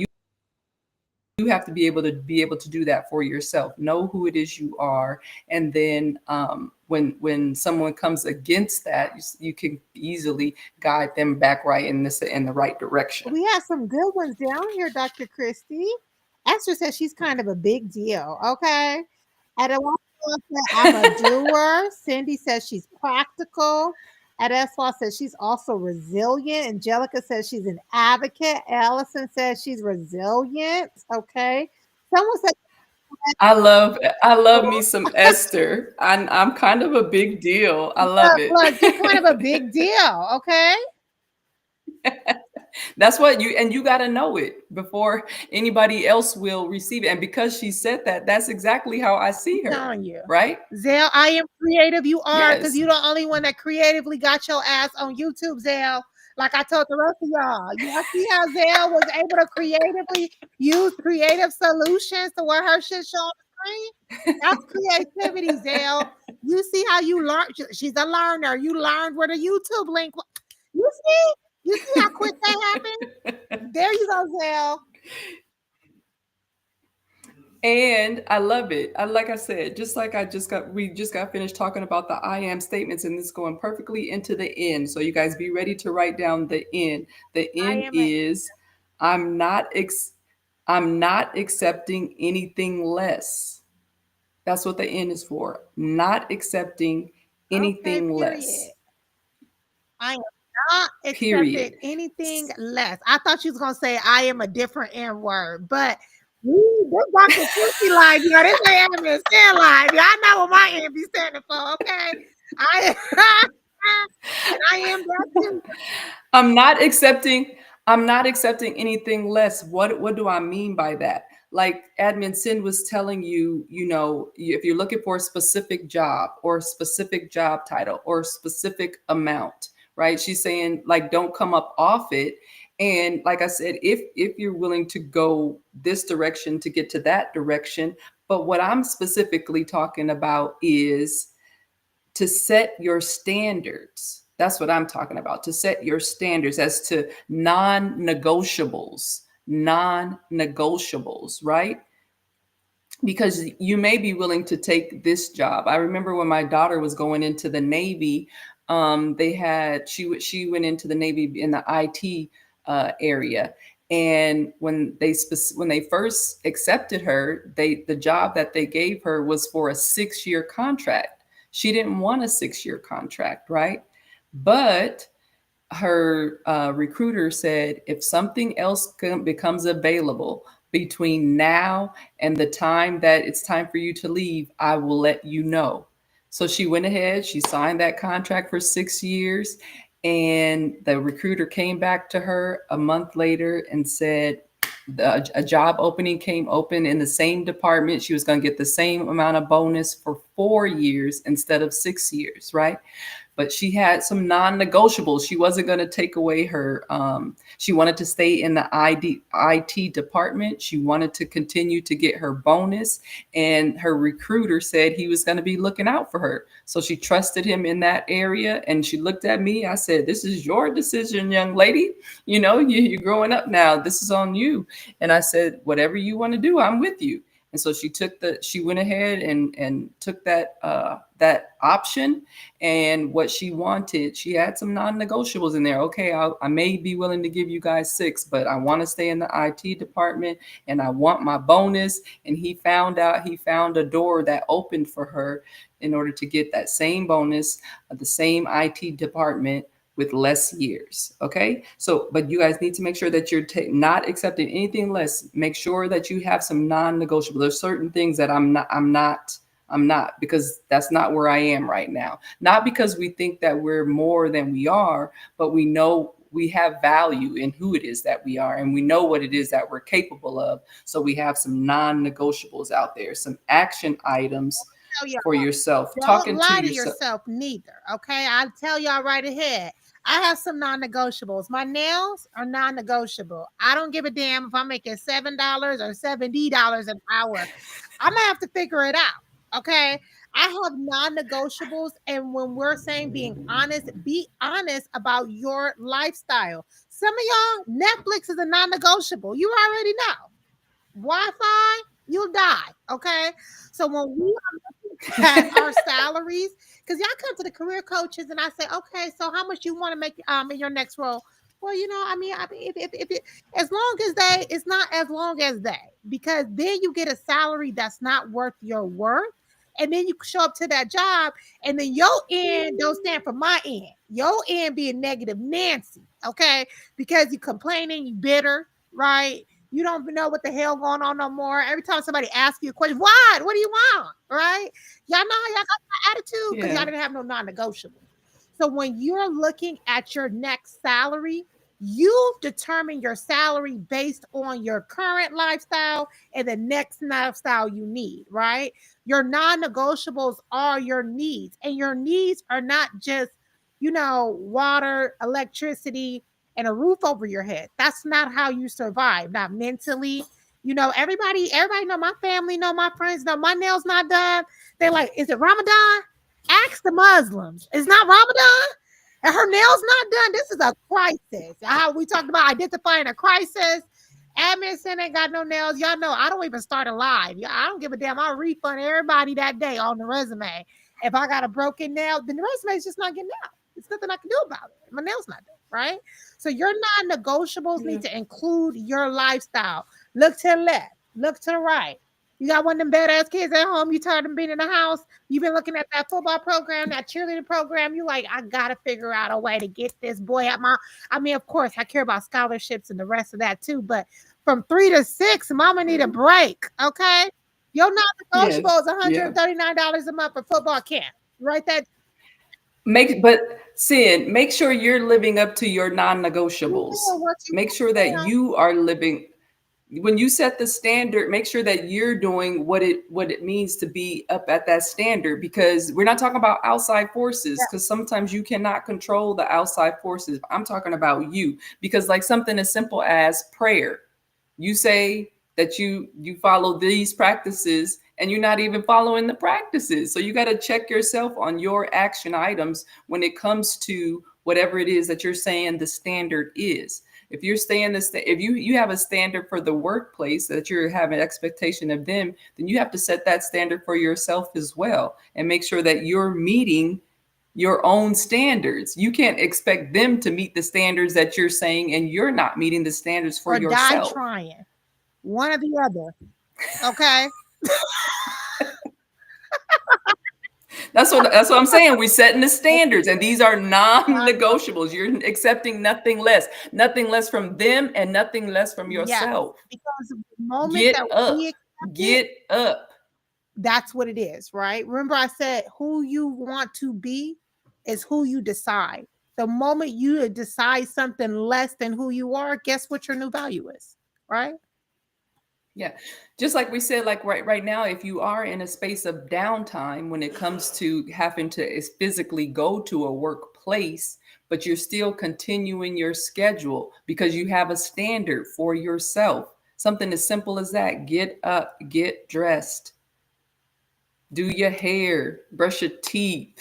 you have to be able to do that for yourself. Know who it is you are, and then when someone comes against that, you can easily guide them back right in the right direction. We have some good ones down here, Dr. Christie. Esther says she's kind of a big deal. Okay. Adelanto said, I'm a doer. Cindy says she's practical. Adeswa says she's also resilient. Angelica says she's an advocate. Allison says she's resilient. Okay. Someone said, I love me some Esther. I'm kind of a big deal. I love it. look, you're kind of a big deal. Okay. That's what you got to know it before anybody else will receive it. And because she said that, that's exactly how I see her. Telling you. Right? Zell, I am creative. You are, because Yes. you're the only one that creatively got your ass on YouTube, Zell. Like I told the rest of y'all. You see how Zell was able to creatively use creative solutions to where her shit show on the screen? That's creativity, Zell. You see how you learn? She's a learner. You learned where the YouTube link was. You see? You see how quick that happened? There you go, Zell. And I love it. Like I said, we just got finished talking about the I am statements, and it's going perfectly into the end. So you guys be ready to write down the end. The end is I'm not accepting anything less. That's what the end is for. Not accepting anything less. I am not accepting anything less. I thought she was gonna say I am a different N word, but this Dr. Christie live, you know, this ain't admin stand live. I know what my end be standing for, okay? I am that too. I'm not accepting anything less. What do I mean by that? Like Admin Sin was telling you, if you're looking for a specific job or a specific job title or a specific amount, right? She's saying like, don't come up off it. And like I said, if you're willing to go this direction to get to that direction, but what I'm specifically talking about is to set your standards. That's what I'm talking about, to set your standards as to non-negotiables, right? Because you may be willing to take this job. I remember when my daughter was going into the Navy, she went into the Navy in the IT area. And when they first accepted her, the job that they gave her was for a 6-year contract. She didn't want a 6-year contract, right? But her recruiter said, if something else becomes available between now and the time that it's time for you to leave, I will let you know. So she went ahead, she signed that contract for 6 years, and the recruiter came back to her a month later and said a job opening came open in the same department. She was going to get the same amount of bonus for 4 years instead of 6 years, right? But she had some non-negotiables. She wasn't going to take away her. She wanted to stay in the IT department. She wanted to continue to get her bonus. And her recruiter said he was going to be looking out for her. So she trusted him in that area. And she looked at me. I said, this is your decision, young lady. You're growing up now. This is on you. And I said, whatever you want to do, I'm with you. And so she went ahead and took that option, and what she wanted, she had some non-negotiables in there. Okay, I may be willing to give you guys 6, but I want to stay in the IT department and I want my bonus. And he found a door that opened for her in order to get that same bonus of the same IT department with less years. Okay. So, but you guys need to make sure that you're not accepting anything less. Make sure that you have some non-negotiable. There's certain things that I'm not, because that's not where I am right now. Not because we think that we're more than we are, but we know we have value in who it is that we are, and we know what it is that we're capable of. So we have some non-negotiables out there, some action items for yourself. Don't lie to yourself neither. Okay. I'll tell y'all right ahead. I have some non-negotiables. My nails are non-negotiable. I don't give a damn if I'm making $7 or $70 an hour. I'm gonna have to figure it out. Okay. I have non-negotiables. And when we're saying being honest, be honest about your lifestyle. Some of y'all, Netflix is a non-negotiable. You already know. Wi-Fi, you'll die. Okay. So when we are looking at our salaries, because y'all come to the career coaches and I say, okay, so how much you want to make in your next role? Well, if it, as long as it's not as long as they, because then you get a salary that's not worth your worth. And then you show up to that job, and then your end don't stand for my end. Your end being negative Nancy, okay? Because you complaining, you bitter, right? You don't know what the hell going on no more. Every time somebody asks you a question, what? What do you want? Right? Y'all know y'all got my attitude because y'all Yeah. didn't have no non-negotiable. So when you're looking at your next salary, you determine your salary based on your current lifestyle and the next lifestyle you need, right? Your non-negotiables are your needs, and your needs are not just, water, electricity, and a roof over your head. That's not how you survive, not mentally. Everybody know, my family know, my friends know my nails not done. They're like, is it Ramadan? Ask the Muslims. It's not Ramadan. And her nails not done. This is a crisis. How we talked about identifying a crisis. Admin Sin ain't got no nails. Y'all know I don't even start a live. Yeah, I don't give a damn. I'll refund everybody that day on the resume. If I got a broken nail, then the resume is just not getting out. There's nothing I can do about it. My nail's not done, right? So your non-negotiables Yeah. need to include your lifestyle. Look to the left, look to the right. You got one of them badass kids at home. You tired of them being in the house. You've been looking at that football program, that cheerleading program. You like, I gotta figure out a way to get this boy at my. I mean, of course, I care about scholarships and the rest of that too. But from 3 to 6, Mama need a break. Okay, your non-negotiable Yes. is Yeah. $139 a month for football camp. Right? That Make sure you're living up to your you non-negotiables. know what you Make sure that you are living when you set the standard, make sure that you're doing what it means to be up at that standard, because we're not talking about outside forces, because sometimes you cannot control the outside forces. I'm talking about you, because like something as simple as prayer, you say that you follow these practices and you're not even following the practices. So you got to check yourself on your action items when it comes to whatever it is that you're saying the standard is. If you're staying if you have a standard for the workplace that you're having expectation of them, then you have to set that standard for yourself as well and make sure that you're meeting your own standards. You can't expect them to meet the standards that you're saying, and you're not meeting the standards for or die yourself. trying. One or the other. Okay. That's what I'm saying. We're setting the standards, and these are non-negotiables. You're accepting nothing less from them and nothing less from Yes. yourself. Because the moment Get that up. we accept it, Get up. that's what it is, right? Remember, I said who you want to be is who you decide. The moment you decide something less than who you are, guess what your new value is, right? Yeah. Just like we said, like right now, if you are in a space of downtime when it comes to having to physically go to a workplace, but you're still continuing your schedule because you have a standard for yourself. Something as simple as that. Get up, get dressed, do your hair, brush your teeth,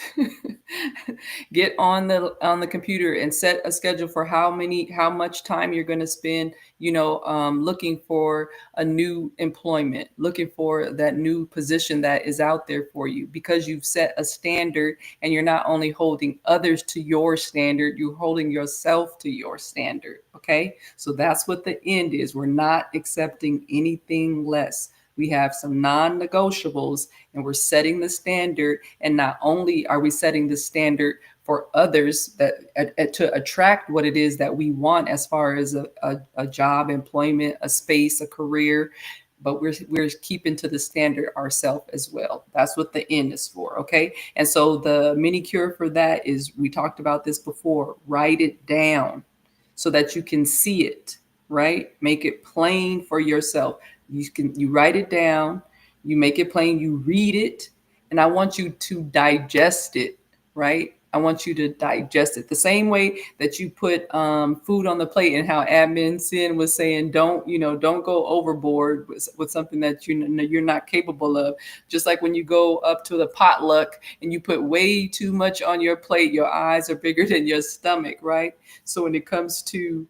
get on the computer and set a schedule for how much time you're going to spend, looking for a new employment, looking for that new position that is out there for you, because you've set a standard, and you're not only holding others to your standard, you're holding yourself to your standard. Okay. So that's what the end is. We're not accepting anything less. We have some non-negotiables, and we're setting the standard. And not only are we setting the standard for others that to attract what it is that we want as far as a job, employment, a space, a career, but we're keeping to the standard ourselves as well. That's what the end is for. Okay. And so the mini cure for that is, we talked about this before, write it down so that you can see it, right? Make it plain for yourself. You write it down, you make it plain, you read it, and I want you to digest it, right? I want you to digest it the same way that you put food on the plate, and how Admin Sin was saying, don't go overboard with something that you're not capable of. Just like when you go up to the potluck and you put way too much on your plate, your eyes are bigger than your stomach, right? So when it comes to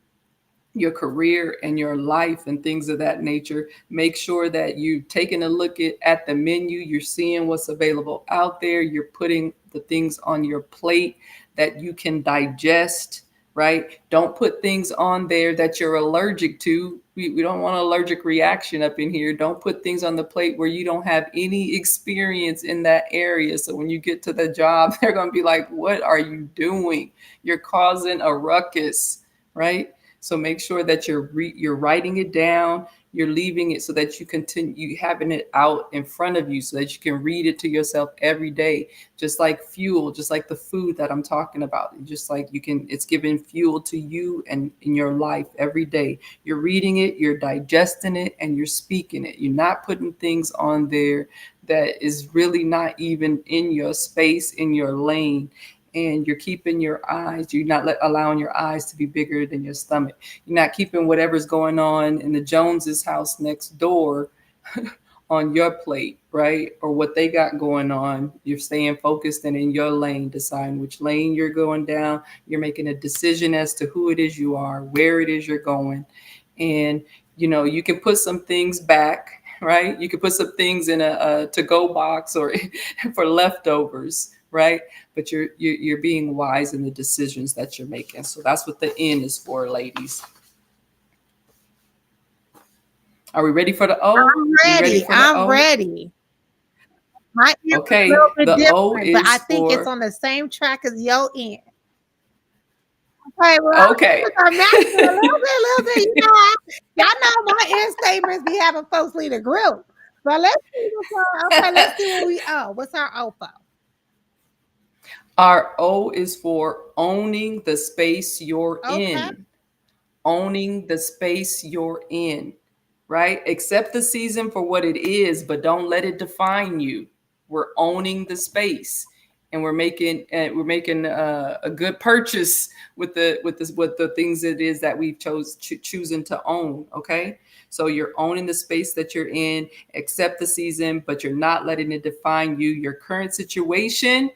your career and your life and things of that nature. Make sure that you're taking a look at the menu, you're seeing what's available out there, you're putting the things on your plate that you can digest, right? Don't put things on there that you're allergic to. We don't want an allergic reaction up in here. Don't put things on the plate where you don't have any experience in that area. So when you get to the job, they're going to be like, what are you doing? You're causing a ruckus, right? So make sure that you're writing it down, you're leaving it so that you continue having it out in front of you so that you can read it to yourself every day, just like fuel, just like the food that I'm talking about. Just like it's giving fuel to you and in your life every day. You're reading it, you're digesting it, and you're speaking it. You're not putting things on there that is really not even in your space, in your lane, and you're keeping your eyes, you're not allowing your eyes to be bigger than your stomach. You're not keeping whatever's going on in the Joneses house next door on your plate, right? Or what they got going on. You're staying focused and in your lane, deciding which lane you're going down. You're making a decision as to who it is you are, where it is you're going. And, you can put some things back, right? You can put some things in a to-go box or for leftovers, right? But you're being wise in the decisions that you're making. So that's what the N is for, ladies. Are we ready for the O? I'm ready. I'm ready. My N is a little bit the different, O is but I think it's for on the same track as your N. Okay, well, okay. I'm matching a little bit. Y'all know my end statements be having folks lead a group. But let's see let's see what we owe. What's our O for? Our O is for owning the space you're in. Owning the space you're in, right? Accept the season for what it is, but don't let it define you. We're owning the space, and we're making a good purchase with the things it is that we've choosing to own. Okay, so you're owning the space that you're in. Accept the season, but you're not letting it define you. Your current situation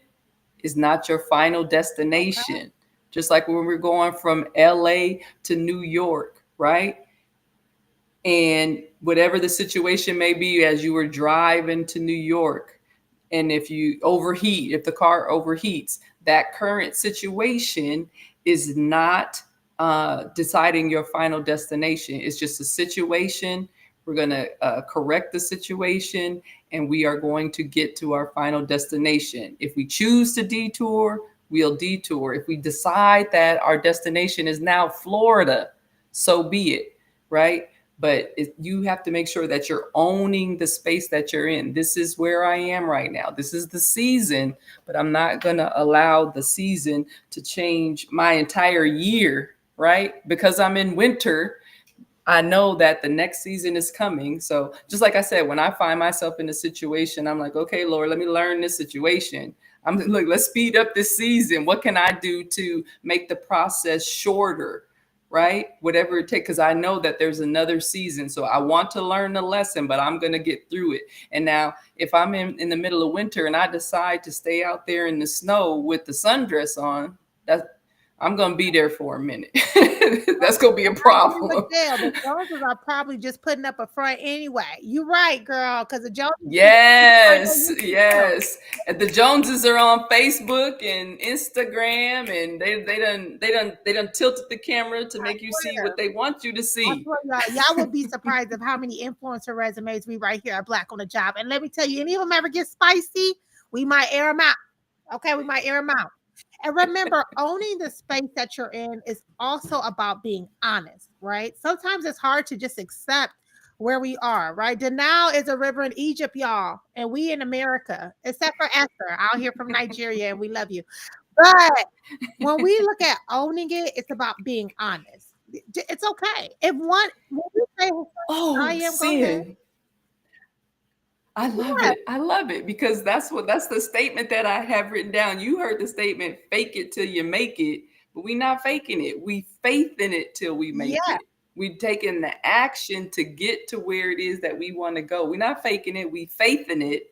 is not your final destination. Okay. Just like when we're going from LA to New York, right? And whatever the situation may be as you were driving to New York, and if you overheat, if the car overheats, that current situation is not deciding your final destination. It's just a situation. We're going to correct the situation, and we are going to get to our final destination. If we choose to detour, we'll detour. If we decide that our destination is now Florida, so be it, right? But you have to make sure that you're owning the space that you're in. This is where I am right now. This is the season, but I'm not going to allow the season to change my entire year, right? Because I'm in winter, I know that the next season is coming. So just like I said, when I find myself in a situation, I'm like, okay, Lord, let me learn this situation. Look, let's speed up this season. What can I do to make the process shorter? Right? Whatever it takes, because I know that there's another season. So I want to learn the lesson, but I'm going to get through it. And now if I'm in the middle of winter and I decide to stay out there in the snow with the sundress on, I'm going to be there for a minute. That's going to be a problem. The Joneses are probably just putting up a front anyway. You're right, girl, because the Joneses. Yes. And the Joneses are on Facebook and Instagram, and they done tilted the camera to make you see what they want you to see. Y'all would be surprised of how many influencer resumes we right here at Black on the Job. And let me tell you, any of them ever get spicy, we might air them out. Okay, we might air them out. And remember, owning the space that you're in is also about being honest, right? Sometimes it's hard to just accept where we are, right? Denial is a river in Egypt, y'all, and we in America, except for Esther out here from Nigeria, and we love you. But when we look at owning it, it's about being honest. It's okay. When we say, I am sin. I love it because that's the statement that I have written down. You heard the statement, fake it till you make it, but we're not faking it. We faith in it till we make it. We're taking the action to get to where it is that we want to go. We're not faking it. We faith in it,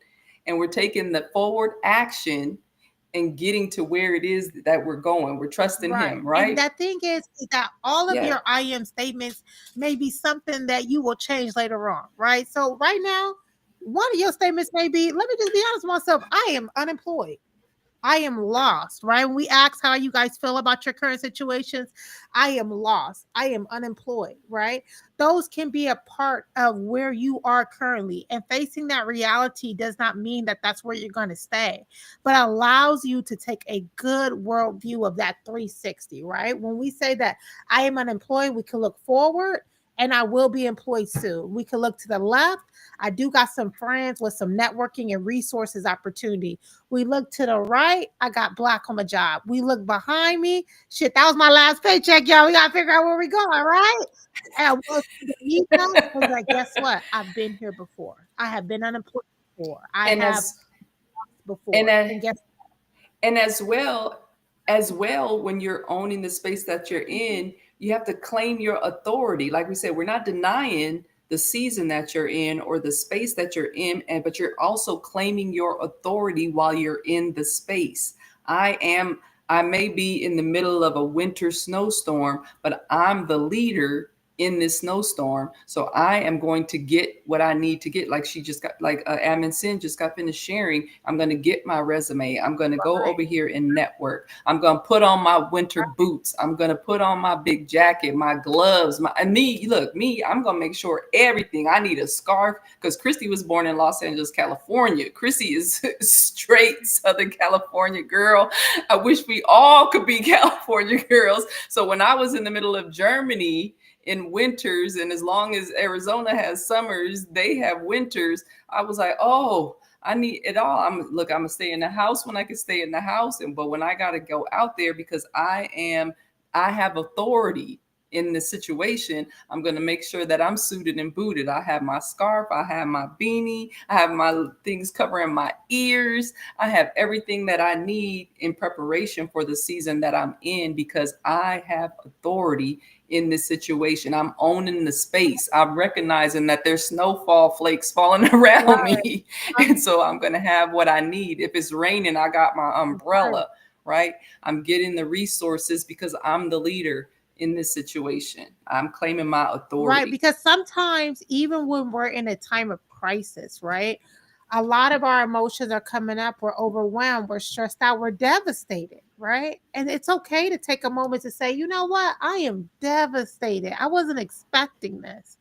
and we're taking the forward action and getting to where it is that we're going. We're trusting Right. him, And right? that thing is that all of Yeah. your I am statements may be something that you will change later on, right? So right now, one of your statements may be, let me just be honest with myself, I am unemployed. I am lost, right? When we ask how you guys feel about your current situations, I am lost. I am unemployed, right? Those can be a part of where you are currently. And facing that reality does not mean that that's where you're going to stay, but allows you to take a good world view of that 360, right? When we say that I am unemployed, we can look forward and I will be employed soon. We can look to the left. I do got some friends with some networking and resources opportunity. We look to the right, I got black on the job. We look behind me, shit, that was my last paycheck, y'all. We gotta figure out where we going, right? And we'll underneath us was like, guess what? I've been here before. I have been unemployed before. I And have as and before. as, And guess and as well, when you're owning the space that you're in, you have to claim your authority. Like we said, we're not denying the season that you're in or the space that you're in, and but you're also claiming your authority while you're in the space. I may be in the middle of a winter snowstorm, but I'm the leader in this snowstorm. So I am going to get what I need to get. Like she just got, like Admin Sin just got finished sharing. I'm going to get my resume. I'm going to go over here and network. I'm going to put on my winter boots. I'm going to put on my big jacket, my gloves, and me, look, me, I'm going to make sure everything. I need a scarf because Christy was born in Los Angeles, California. Christy is straight Southern California girl. I wish we all could be California girls. So when I was in the middle of Germany, in winters, and as long as Arizona has summers, they have winters. I was like, oh, I need it all. I'm gonna stay in the house when I can stay in the house, and but when I gotta go out there because I have authority in this situation, I'm gonna make sure that I'm suited and booted. I have my scarf, I have my beanie, I have my things covering my ears, I have everything that I need in preparation for the season that I'm in because I have authority in this situation. I'm owning the space. I'm recognizing that there's snowfall flakes falling around right, me. And so I'm going to have what I need. If it's raining, I got my right, umbrella, right? I'm getting the resources because I'm the leader in this situation. I'm claiming my right. authority. Because sometimes, even when we're in a time of crisis, right? A lot of our emotions are coming up. We're overwhelmed. We're stressed out. We're devastated, right? And it's okay to take a moment to say, you know what? I am devastated. I wasn't expecting this,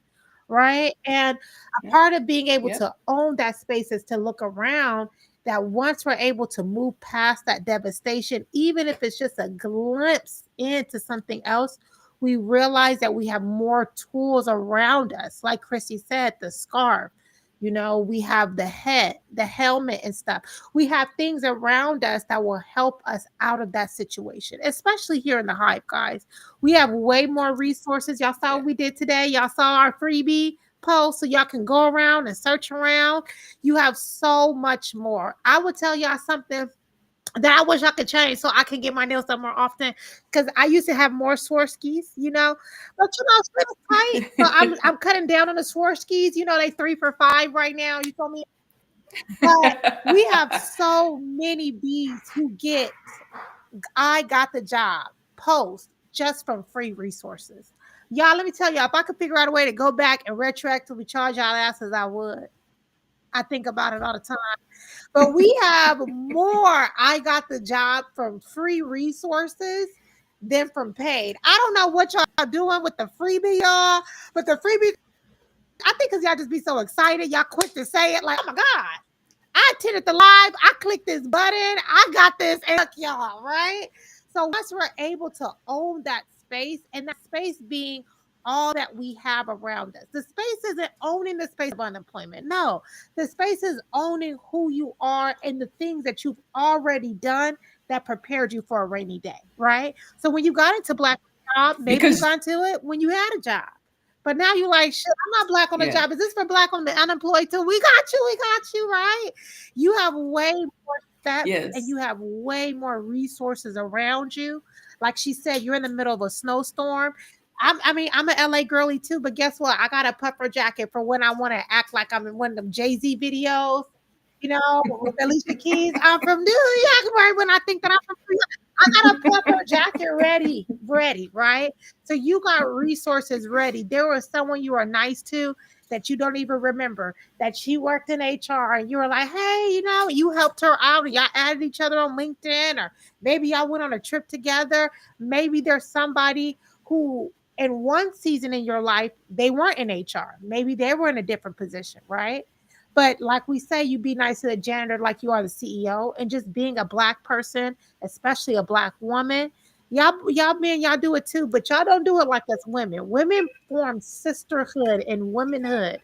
right? And a Yep. part of being able Yep. to own that space is to look around that once we're able to move past that devastation, even if it's just a glimpse into something else, we realize that we have more tools around us. Like Chrissy said, the scarf, we have the helmet and stuff. We have things around us that will help us out of that situation, especially here in the Hive, guys. We have way more resources. Y'all saw Yeah. what we did today. Y'all saw our freebie post, so y'all can go around and search around. You have so much more. I would tell y'all something that I wish I could change so I can get my nails done more often. Because I used to have more Swarovskis, but it's really tight. So I'm cutting down on the Swarovskis. They 3 for $5 right now. You told me, but we have so many bees who get I got the job post just from free resources. Y'all, let me tell you, if I could figure out a way to go back and retroactively charge y'all asses, I would. I think about it all the time. But we have more. I got the job from free resources than from paid. I don't know what y'all doing with the freebie, y'all, but the freebie, I think because y'all just be so excited, y'all quick to say it like, oh my God, I attended the live, I clicked this button, I got this, and look, y'all, right? So once we're able to own that space, and that space being all that we have around us, the space isn't owning the space of unemployment. No, the space is owning who you are and the things that you've already done that prepared you for a rainy day, right? So when you got into Black job, maybe you Because got into it when you had a job. But now you're like, shit, I'm not black on the yeah. job. Is this for black on the unemployed too? We got you, right? You have way more steps and you Yes. have way more resources around you. Like she said, you're in the middle of a snowstorm. I'm an LA girly too, but guess what? I got a puffer jacket for when I want to act like I'm in one of them Jay-Z videos. You know, with Alicia Keys, I'm from New York. Right when I think that I'm from New York, I got a puffer jacket ready, right? So you got resources ready. There was someone you were nice to that you don't even remember that she worked in HR, and you were like, hey, you know, you helped her out, and y'all added each other on LinkedIn, or maybe y'all went on a trip together. Maybe there's somebody who in one season in your life they weren't in HR. Maybe they were in a different position, right? But like we say, you be nice to the janitor like you are the CEO, and just being a black person, especially a black woman. Y'all men, y'all do it too, but y'all don't do it like us women. Women form sisterhood and womanhood,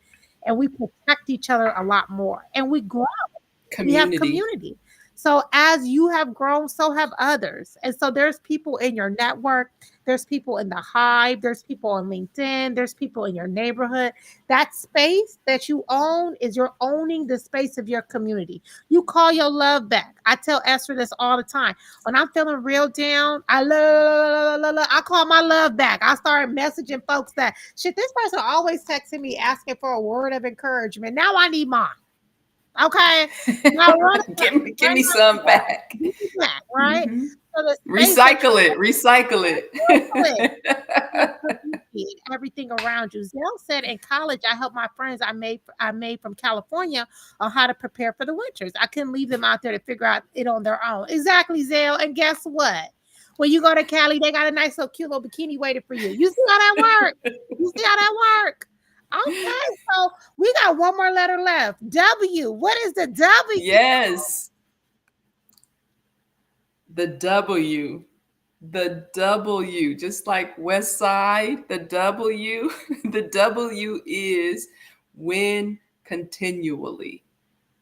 and we protect each other a lot more, and we grow. We have Community. community. So as you have grown, so have others. And so there's people in your network, there's people in the Hive, there's people on LinkedIn, there's people in your neighborhood. That space that you own is you're owning the space of your community. You call your love back. I tell Esther this all the time. When I'm feeling real down, I call my love back. I start messaging folks that shit, this person always texting me asking for a word of encouragement. Now I need mine. Okay. Now run it back. Give Run me some back. it back, right? Hmm. So the space that Recycle it. Recycle you it, your it. community and everything around you. Zell said in college, I helped my friends I made from California on how to prepare for the winters. I couldn't leave them out there to figure out it on their own. Exactly, Zell. And guess what? When you go to Cali, they got a nice little cute little bikini waiting for you. You see how that work? You see how that work? Okay, so we got one more letter left. W. What is the W? Yes. The W. The W. Just like West Side, the W. The W is win continually.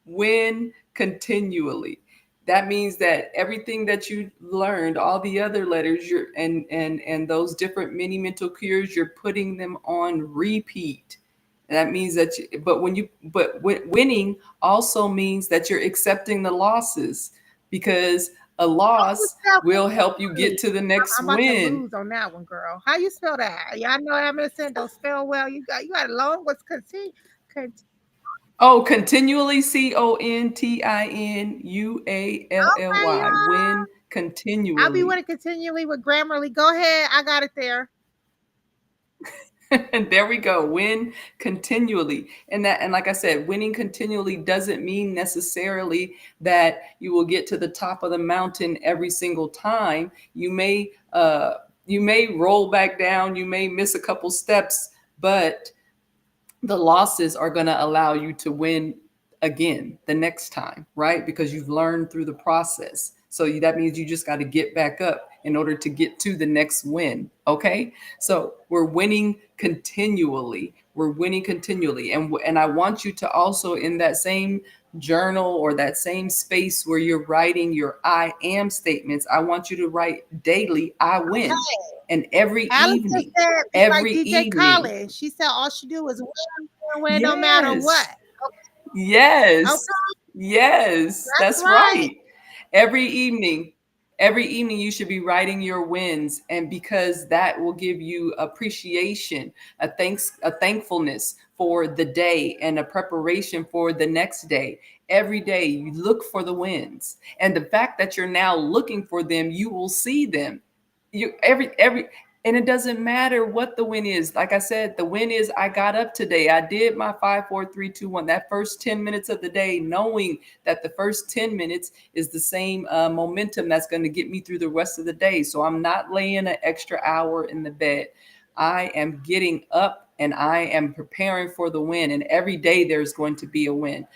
Win continually. That means that everything that you learned, all the other letters, you're and those different mini mental cures, you're putting them on repeat. And that means that winning also means that you're accepting the losses, because a How you loss spell will help you get continually? to the next I'm about to win. lose on that one, girl. How you spell that? Y'all know I'm innocent. Don't spell well. You got a long what's continue. Oh, continually, Continually, Okay, win y'all. I'll be continually. winning continually with Grammarly. Go ahead. I got it there. And there we go, win continually. And like I said, winning continually doesn't mean necessarily that you will get to the top of the mountain every single time. You may roll back down, you may miss a couple steps, but the losses are going to allow you to win again the next time, right? Because you've learned through the process. So that means you just got to get back up in order to get to the next win. Okay. So we're winning continually. We're winning continually. And I want you to also, in that same journal or that same space where you're writing your I am statements, I want you to write daily, I win. Okay. And every Alice just evening, said, be like every DJ evening. Khaled. She said all she do is win no matter what. Yes. Yes. Okay, Yes. that's That's right. right. Every evening, every evening you should be writing your wins, and because that will give you appreciation, a thankfulness for the day and a preparation for the next day. Every day you look for the wins. And the fact that you're now looking for them, you will see them. You every And it doesn't matter what the win is. Like I said, the win is I got up today. I did my 5, 4, 3, 2, 1. That first 10 minutes of the day, knowing that the first 10 minutes is the same momentum that's going to get me through the rest of the day. So I'm not laying an extra hour in the bed. I am getting up and I am preparing for the win. And every day there's going to be a win.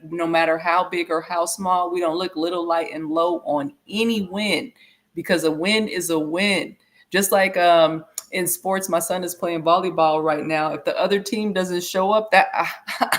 No matter how big or how small, we don't look little, light, and low on any win, because a win is a win. Just like in sports, my son is playing volleyball right now. If the other team doesn't show up, that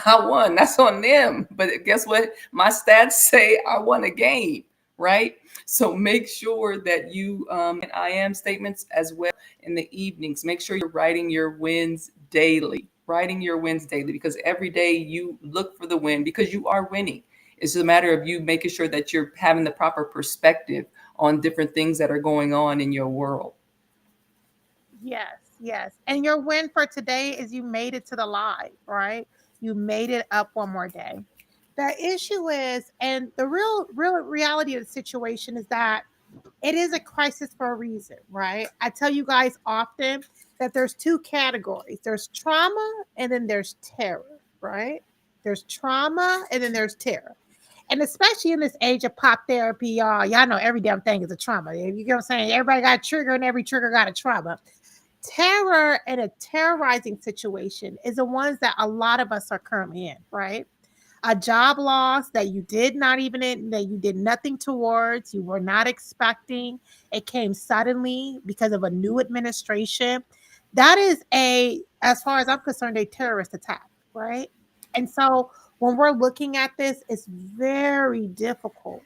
I won. That's on them. But guess what? My stats say I won a game, right? So make sure that you and I am statements as well in the evenings. Make sure you're writing your wins daily. Writing your wins daily, because every day you look for the win, because you are winning. It's a matter of you making sure that you're having the proper perspective on different things that are going on in your world. Yes, yes. And your win for today is you made it to the live, right? You made it up one more day. The issue is, and the real reality of the situation is that it is a crisis for a reason, right? I tell you guys often that there's two categories. There's trauma and then there's terror, right? There's trauma and then there's terror. And especially in this age of pop therapy, y'all know every damn thing is a trauma. You get what I'm saying? Everybody got a trigger and every trigger got a trauma. Terror and a terrorizing situation is the ones that a lot of us are currently in, right? A job loss that you did not even that you did nothing towards, you were not expecting. It came suddenly because of a new administration. That is as far as I'm concerned, a terrorist attack, right? And so when we're looking at this, it's very difficult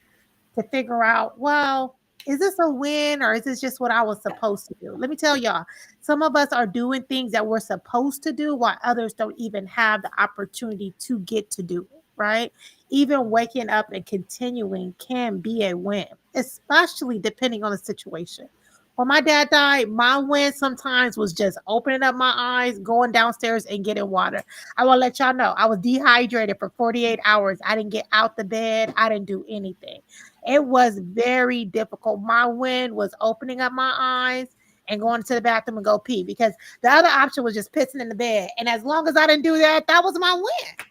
to figure out, well, is this a win or is this just what I was supposed to do? Let me tell y'all, some of us are doing things that we're supposed to do while others don't even have the opportunity to get to do it, right? Even waking up and continuing can be a win, especially depending on the situation. When my dad died, my win sometimes was just opening up my eyes, going downstairs and getting water. I will let y'all know I was dehydrated for 48 hours. I didn't get out the bed. I didn't do anything. It was very difficult. My win was opening up my eyes and going to the bathroom and go pee because the other option was just pissing in the bed. And as long as I didn't do that, that was my win.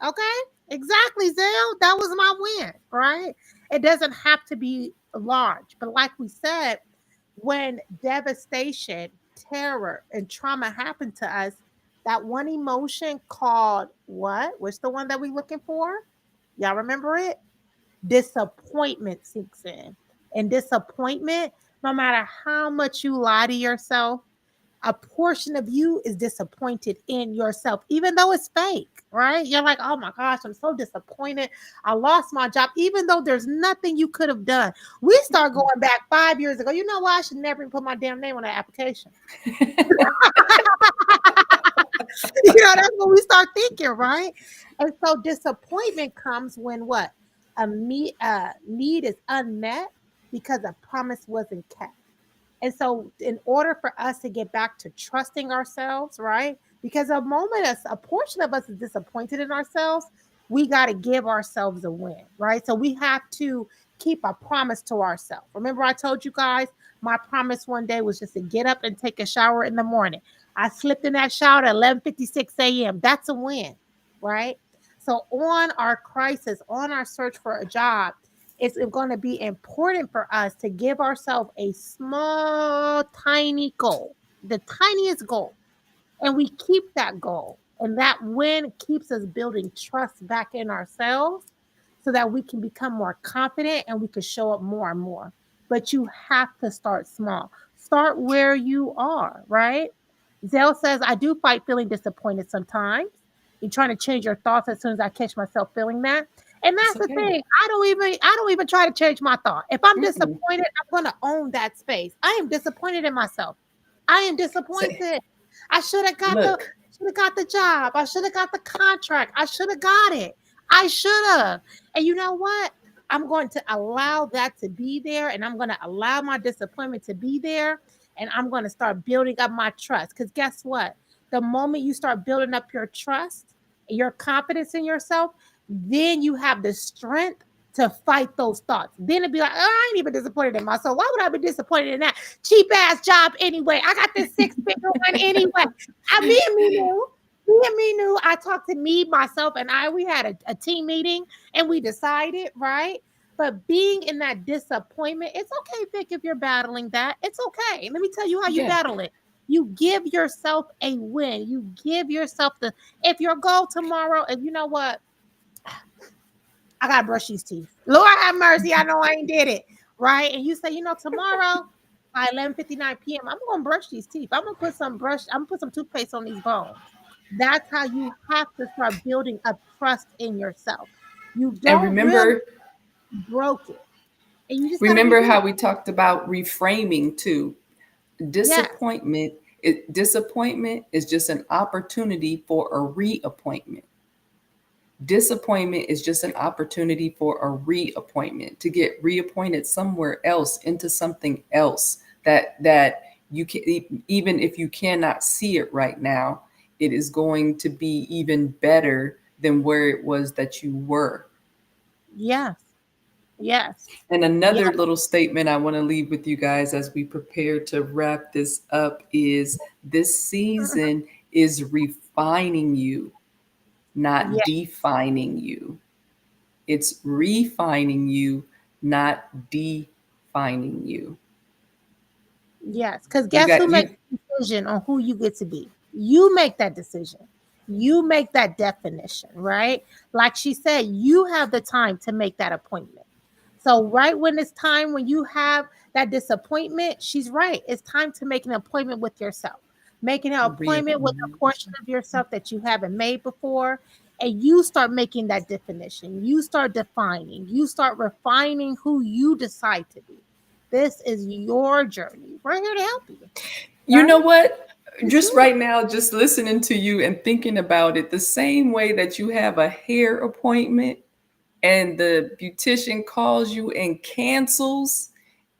Okay? Exactly, Zell. That was my win, right? It doesn't have to be large. But like we said, when devastation, terror, and trauma happen to us, that one emotion called what? What's the one that we're looking for? Y'all remember it? Disappointment sinks in. And disappointment, no matter how much you lie to yourself, a portion of you is disappointed in yourself, even though it's fake, right? You're like, oh my gosh, I'm so disappointed. I lost my job, even though there's nothing you could have done. We start going back 5 years ago. You know why? I should never even put my damn name on that application. That's what we start thinking, right? And so disappointment comes when what? Need is unmet because a promise wasn't kept. And so, in order for us to get back to trusting ourselves, right? Because a portion of us is disappointed in ourselves, we got to give ourselves a win, right? So, we have to keep a promise to ourselves. Remember, I told you guys my promise one day was just to get up and take a shower in the morning. I slipped in that shower at 11:56 a.m. That's a win, right? So, on our crisis, on our search for a job, it's going to be important for us to give ourselves a small, tiny goal, the tiniest goal, and we keep that goal. And that win keeps us building trust back in ourselves so that we can become more confident and we can show up more and more. But you have to start small. Start where you are, right? Zell says, I do fight feeling disappointed sometimes. You're trying to change your thoughts as soon as I catch myself feeling that. And It's that's the okay. thing. I don't even try to change my thought. If I'm Mm-mm. disappointed, I'm gonna own that space. I am disappointed in myself. I am Say, disappointed. I should have got the look, should have got the job. I should have got the contract. I should have got it. I should have. And you know what? I'm going to allow that to be there and I'm going to allow my disappointment to be there and I'm going to start building up my trust cuz guess what? The moment you start building up your trust, your confidence in yourself, then you have the strength to fight those thoughts. Then it'd be like, oh, I ain't even disappointed in myself. Why would I be disappointed in that cheap ass job anyway? I got this 6-figure one anyway. Me and me knew. Me and me knew. I talked to me, myself, and I. We had a team meeting and we decided, right? But being in that disappointment, it's okay, Vic, if you're battling that. It's okay. Let me tell you how you yeah, battle it. You give yourself a win. You give yourself if your goal tomorrow, if you know what, I gotta brush these teeth. Lord have mercy, I know I ain't did it. Right? And you say, tomorrow by 11:59 p.m., I'm gonna brush these teeth. I'm gonna put some toothpaste on these bones. That's how you have to start building up trust in yourself. You and don't really remember, broke it. And you just gotta remember rebuild how it. we talked about reframing too. Yes. Disappointment is just an opportunity for a reappointment. Disappointment is just an opportunity for a reappointment to get reappointed somewhere else into something else that you can, even if you cannot see it right now, it is going to be even better than where it was that you were. Yes. Yes. And Yes. another little statement I want to leave with you guys as we prepare to wrap this up is this season is refining you, not Yes. defining you. It's refining you, not defining you. Yes, because You guess who got makes you the decision on who you get to be? You make that decision. You make that definition, right? Like she said, you have the time to make that appointment. So, right when it's time, when you have that disappointment, she's right. It's time to make an appointment with yourself, making an appointment with a portion of yourself that you haven't made before. And you start making that definition. You start defining, you start refining who you decide to be. This is your journey. We're here to help you, You know right? what? Just Mhm. right now, just listening to you and thinking about it, the same way that you have a hair appointment and the beautician calls you and cancels,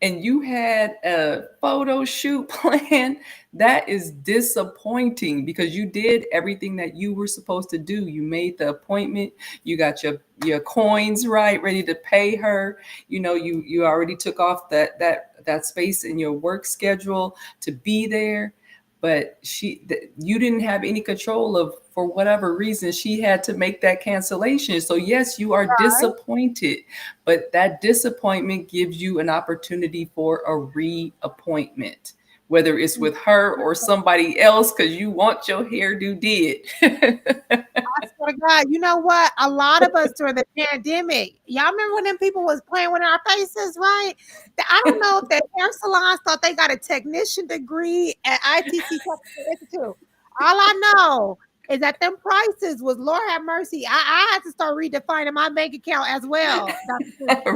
and you had a photo shoot plan, that is disappointing because you did everything that you were supposed to do. You made the appointment, you got your coins right, ready to pay her. You know, you already took off that space in your work schedule to be there, but you didn't have any control of, for whatever reason, she had to make that cancellation. So yes, you are Right. disappointed, but that disappointment gives you an opportunity for a reappointment, whether it's with her or somebody else, because you want your hairdo did. I swear to God, you know what? A lot of us during the pandemic, y'all remember when them people was playing with our faces, right? I don't know if the hair salons thought they got a technician degree at ITC Technical Institute. All I know is that them prices was, Lord have mercy. I had to start redefining my bank account as well, Dr.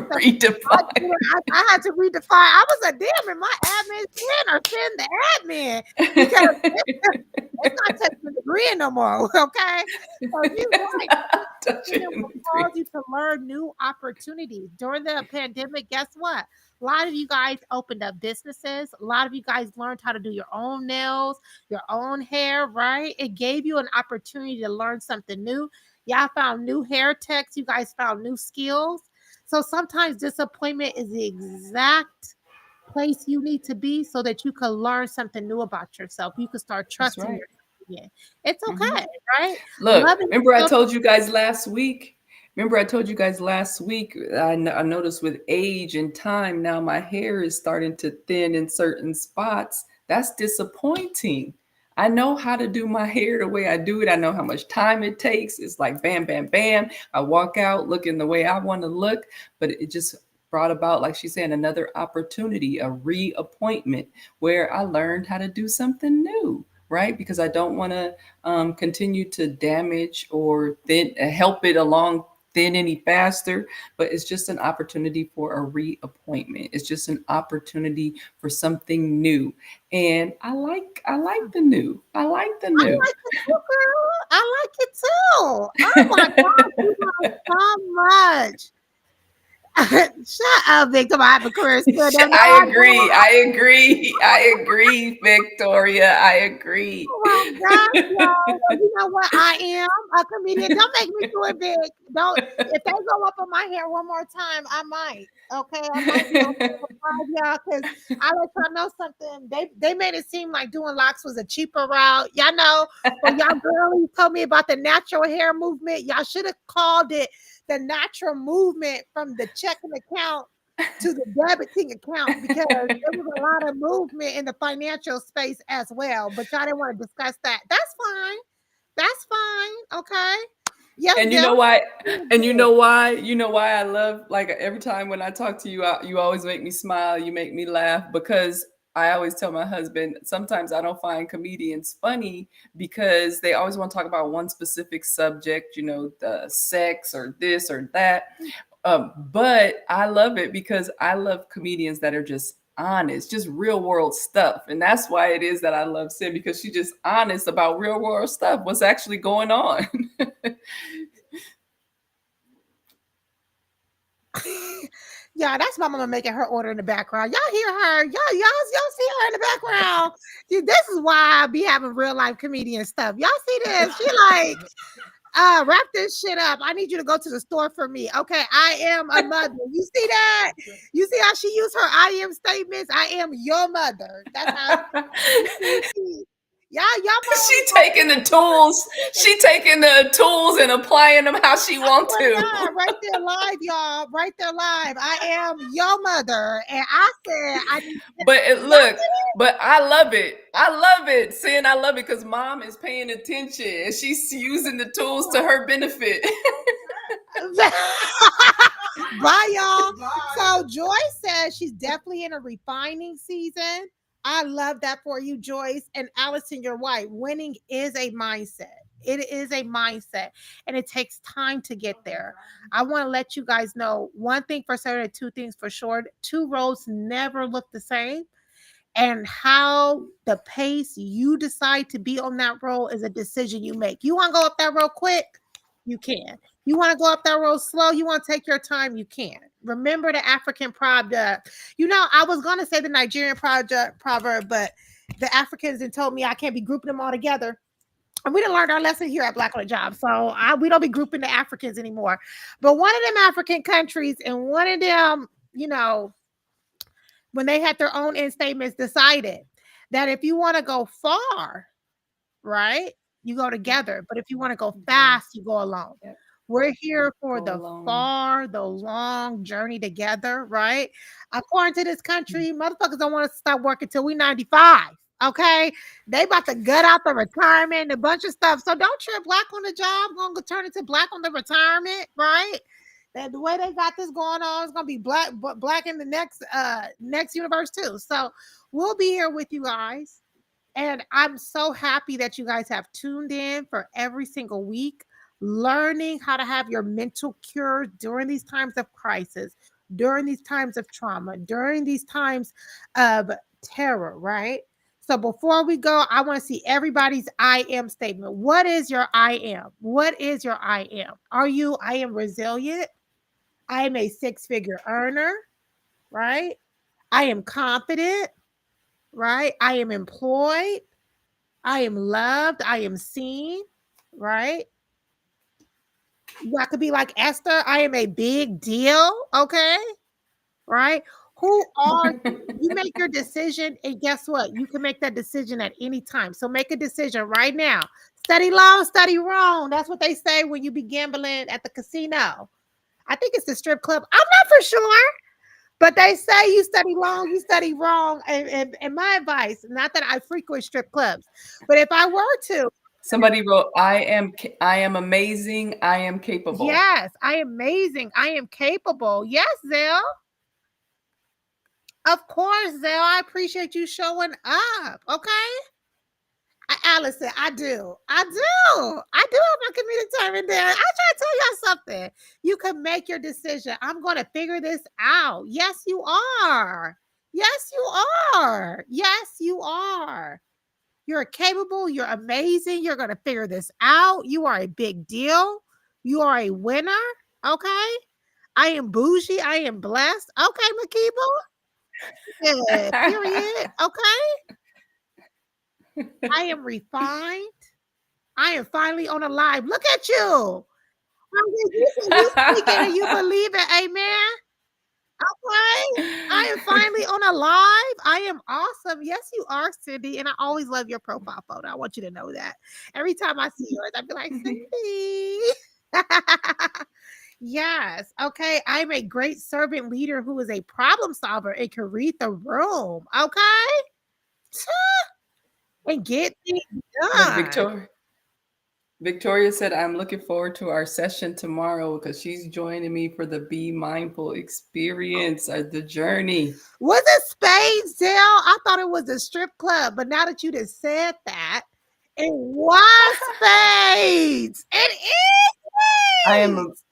Christie. So Redefine. I had to redefine. I was like, damn, and my admin send or send the admin because it's not taking a degree no more. Okay. So you're right. It will Touching cause agree. you to learn new opportunities. During the pandemic, guess what? A lot of you guys opened up businesses. A lot of you guys learned how to do your own nails, your own hair, right? It gave you an opportunity to learn something new. Y'all found new hair techs. You guys found new skills. So sometimes disappointment is the exact place you need to be so that you can learn something new about yourself. You can start That's trusting right. yourself again. It's Mhm. okay, right? Look, Loving remember I yourself. told you guys last week? Remember I told you guys last week, I noticed with age and time now my hair is starting to thin in certain spots. That's disappointing. I know how to do my hair the way I do it. I know how much time it takes. It's like bam, bam, bam. I walk out looking the way I want to look, but it just brought about, like she's saying, another opportunity, a reappointment where I learned how to do something new, right? Because I don't want to continue to damage or help it along thin any faster, but it's just an opportunity for a reappointment. It's just an opportunity for something new. And I like the new. I like the I new. like it too, girl. I like it too. Oh my gosh, you know so much. Shut up, Victor. I have a career still. Don't know I I agree. I agree. I agree, Victoria. I agree. Oh my gosh, y'all. Well, you know what? I am a comedian. Don't make me do it big. Don't. If they go up on my hair one more time, I might. Okay, I might be on for y'all because I let y'all know something. They made it seem like doing locks was a cheaper route. Y'all know, but y'all girlies told me about the natural hair movement. Y'all should have called it the natural movement from the checking account to the debiting account because there was a lot of movement in the financial space as well. But y'all didn't want to discuss that. That's fine. That's fine. Okay. Yes, And you Dale. know why? And you Good. know why? You know why I love, like, every time when I talk to you, you always make me smile. You make me laugh because I always tell my husband sometimes I don't find comedians funny because they always want to talk about one specific subject, the sex or this or that. But I love it because I love comedians that are just honest, just real world stuff. And that's why it is that I love Sid, because she's just honest about real world stuff, what's actually going on. Yeah, that's my mama making her order in the background. Y'all hear her? Y'all see her in the background. See, this is why I be having real life comedian stuff. Y'all see this? She like, Wrap this shit up. I need you to go to the store for me. Okay, I am a mother. You see that? You see how she used her I am statements? I am your mother. That's how y'all She mama taking the tools. She taking the tools and applying them how she want swear to God, to. right there live, y'all. Right there live. I am your mother. And I said I need But y'all look, but I love it. I love it. Seeing I love it because mom is paying attention and she's using the tools to her benefit. bye, y'all. So Joyce says she's definitely in a refining season. I love that for you, Joyce. And Allison, you're right. Winning is a mindset. It is a mindset, and it takes time to get there. I want to let you guys know one thing for certain, two things for sure. Two roads never look the same, and how the pace you decide to be on that road is a decision you make. You want to go up that road quick? You can. You want to go up that road slow? You want to take your time? You can. Remember the African proverb. I was going to say the Nigerian proverb, but the Africans had told me I can't be grouping them all together. And we didn't learn our lesson here at Black on the Job. So we don't be grouping the Africans anymore. But one of them African countries and one of them, when they had their own end statements, decided that if you want to go far, right, you go together. But if you want to go fast, you go alone. Yep. We're here for Go the alone. the long journey together, right? According to this country, motherfuckers don't want us to stop working till we 95. Okay, they about to gut out the retirement and a bunch of stuff. So don't trip. Black on the job gonna turn into black on the retirement, right? That the way they got this going on is gonna be black in the next universe too. So we'll be here with you guys. And I'm so happy that you guys have tuned in for every single week, learning how to have your mental cure during these times of crisis, during these times of trauma, during these times of terror, right? So before we go, I want to see everybody's I am statement. What is your I am? What is your I am? I am resilient. I am a six-figure earner, right? I am confident, right? I am employed. I am loved. I am seen, right? I could be like Esther. I am a big deal, okay? Right? Who are you? Make your decision, and guess what? You can make that decision at any time. So make a decision right now. Study long, study wrong. That's what they say when you be gambling at the casino. I think it's the strip club. I'm not for sure. But they say you study long, you study wrong. And my advice, not that I frequent strip clubs, but if I were to, Somebody wrote, I am amazing. I am capable. yes, I am amazing. I am capable. Yes, Zell. Of course, Zell. I appreciate you showing up. Okay. Allison, I do. I do. I do have my community time in there. I try to tell y'all something. You can make your decision. I'm going to figure this out. Yes, you are. Yes, you are. Yes, you are. You're capable. You're amazing. You're going to figure this out. You are a big deal. You are a winner. Okay. I am bougie. I am blessed. Okay, Makiba. Yeah, period. Okay. I am refined. I am finally on a live. Look at you. You speaking and you believe it. Amen. Okay. I am finally on a live. I am awesome. Yes, you are, Cindy. And I always love your profile photo. I want you to know that. Every time I see yours, I be like, Cindy. Yes. Okay. I'm a great servant leader who is a problem solver and can read the room. Okay. And get things done. Victoria said, I'm looking forward to our session tomorrow because she's joining me for the Be Mindful experience, the journey. Was it Spades, Dale? I thought it was a strip club, but now that you just said that, it was Spades. It is I am Spades.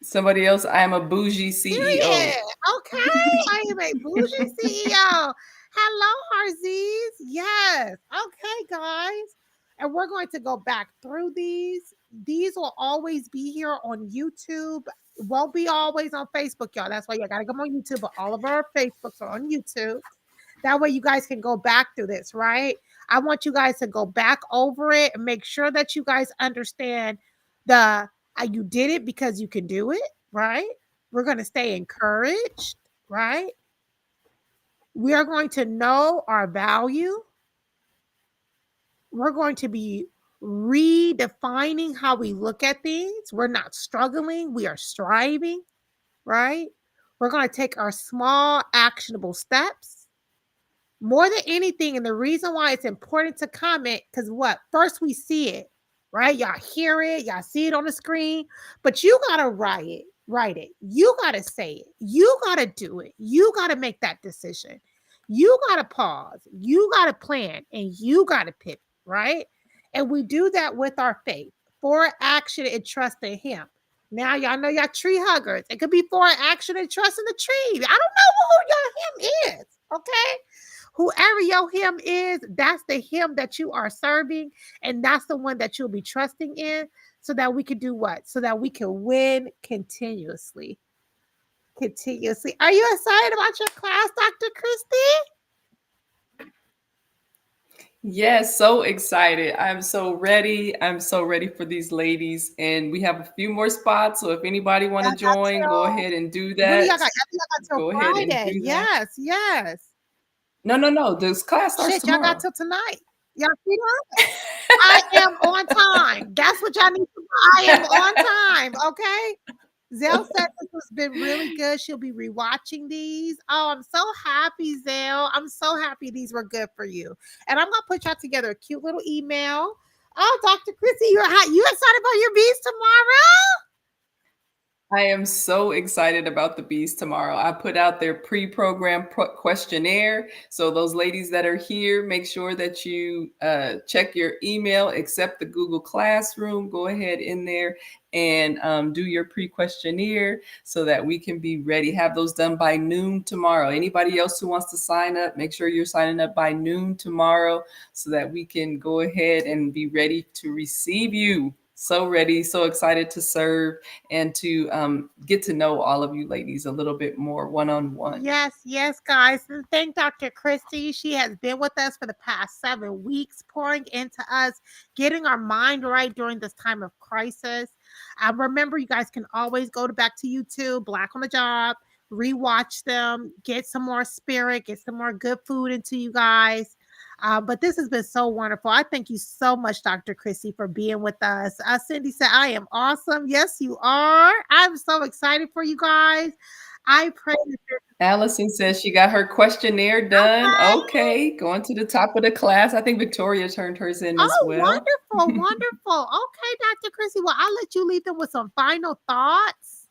somebody else. I am a bougie CEO. Period. Okay. I am a bougie CEO. Hello, Harzies. Yes. Okay, guys. And we're going to go back through these. These will always be here on YouTube. It won't be always on Facebook, y'all. That's why you got to come on YouTube. But all of our Facebooks are on YouTube. That way you guys can go back through this, right? I want you guys to go back over it and make sure that you guys understand the you did it because you can do it, right? We're going to stay encouraged, right? We are going to know our value. We're going to be redefining how we look at things. We're not struggling, we are striving, right? We're going to take our small, actionable steps more than anything. And the reason why it's important to comment, because what? First, we see it, right? Y'all hear it, y'all see it on the screen, but you got to write it. Write it. You got to say it. You got to do it. You got to make that decision. You got to pause. You got to plan and you got to pivot, right? And we do that with our faith, for action and trust in Him. Now, y'all know y'all tree huggers. It could be for action and trust in the tree. I don't know who your Him is, okay? Whoever your Him is, that's the Him that you are serving, and that's the one that you'll be trusting in, so that we can do what? So that we can win continuously. Continuously. Are you excited about your class, Dr. Christy? Yes, so excited. I'm so ready. I'm so ready for these ladies. And we have a few more spots. So if anybody want Y'all to got join, go till ahead and do what do that. y'all got? Y'all got till Go ahead and Friday. do that. Yes, yes. No. This class starts Shit, y'all got tomorrow. till tonight. Y'all see that? I am on time. That's what y'all need to know. I am on time. Okay. Zell said this has been really good. She'll be rewatching these. Oh, I'm so happy, Zell. I'm so happy these were good for you. And I'm gonna put y'all together a cute little email. Oh, Dr. Chrissy, you excited about your bees tomorrow? I am so excited about the bees tomorrow. I put out their pre-programmed questionnaire. So those ladies that are here, make sure that you check your email, accept the Google Classroom, go ahead in there and do your pre-questionnaire so that we can be ready. Have those done by noon tomorrow. Anybody else who wants to sign up, make sure you're signing up by noon tomorrow so that we can go ahead and be ready to receive you. So ready, so excited to serve and to get to know all of you ladies a little bit more one-on-one. Yes, guys. And thank Dr. Christy. She has been with us for the past 7 weeks, pouring into us, getting our mind right during this time of crisis. Remember, you guys can always go back to YouTube, Black on the Job, rewatch them, get some more spirit, get some more good food into you guys. But this has been so wonderful. I thank you so much, Dr. Christy, for being with us. Cindy said, I am awesome. Yes, you are. I'm so excited for you guys. I pray that Allison says she got her questionnaire done. Okay, going to the top of the class. I think Victoria turned hers in as oh, well. wonderful. Okay, Dr. Chrissy. Well, I'll let you leave them with some final thoughts.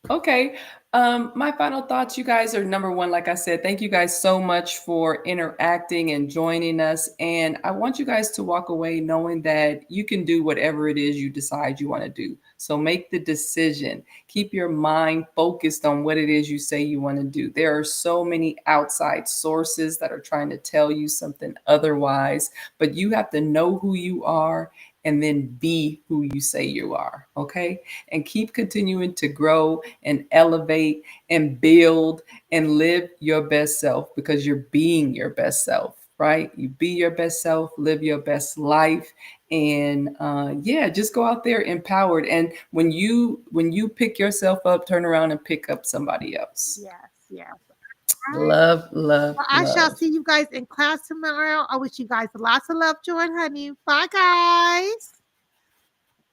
Okay. My final thoughts, you guys, are number one, like I said, thank you guys so much for interacting and joining us. And I want you guys to walk away knowing that you can do whatever it is you decide you want to do. So make the decision. Keep your mind focused on what it is you say you want to do. There are so many outside sources that are trying to tell you something otherwise, but you have to know who you are and then be who you say you are, okay? And keep continuing to grow and elevate and build and live your best self, because you're being your best self, right? You be your best self, live your best life, and yeah, just go out there empowered. And when you pick yourself up, turn around and pick up somebody else. Yes. Love. Well, I shall see you guys in class tomorrow. I wish you guys lots of love, joy, and honey. Bye, guys.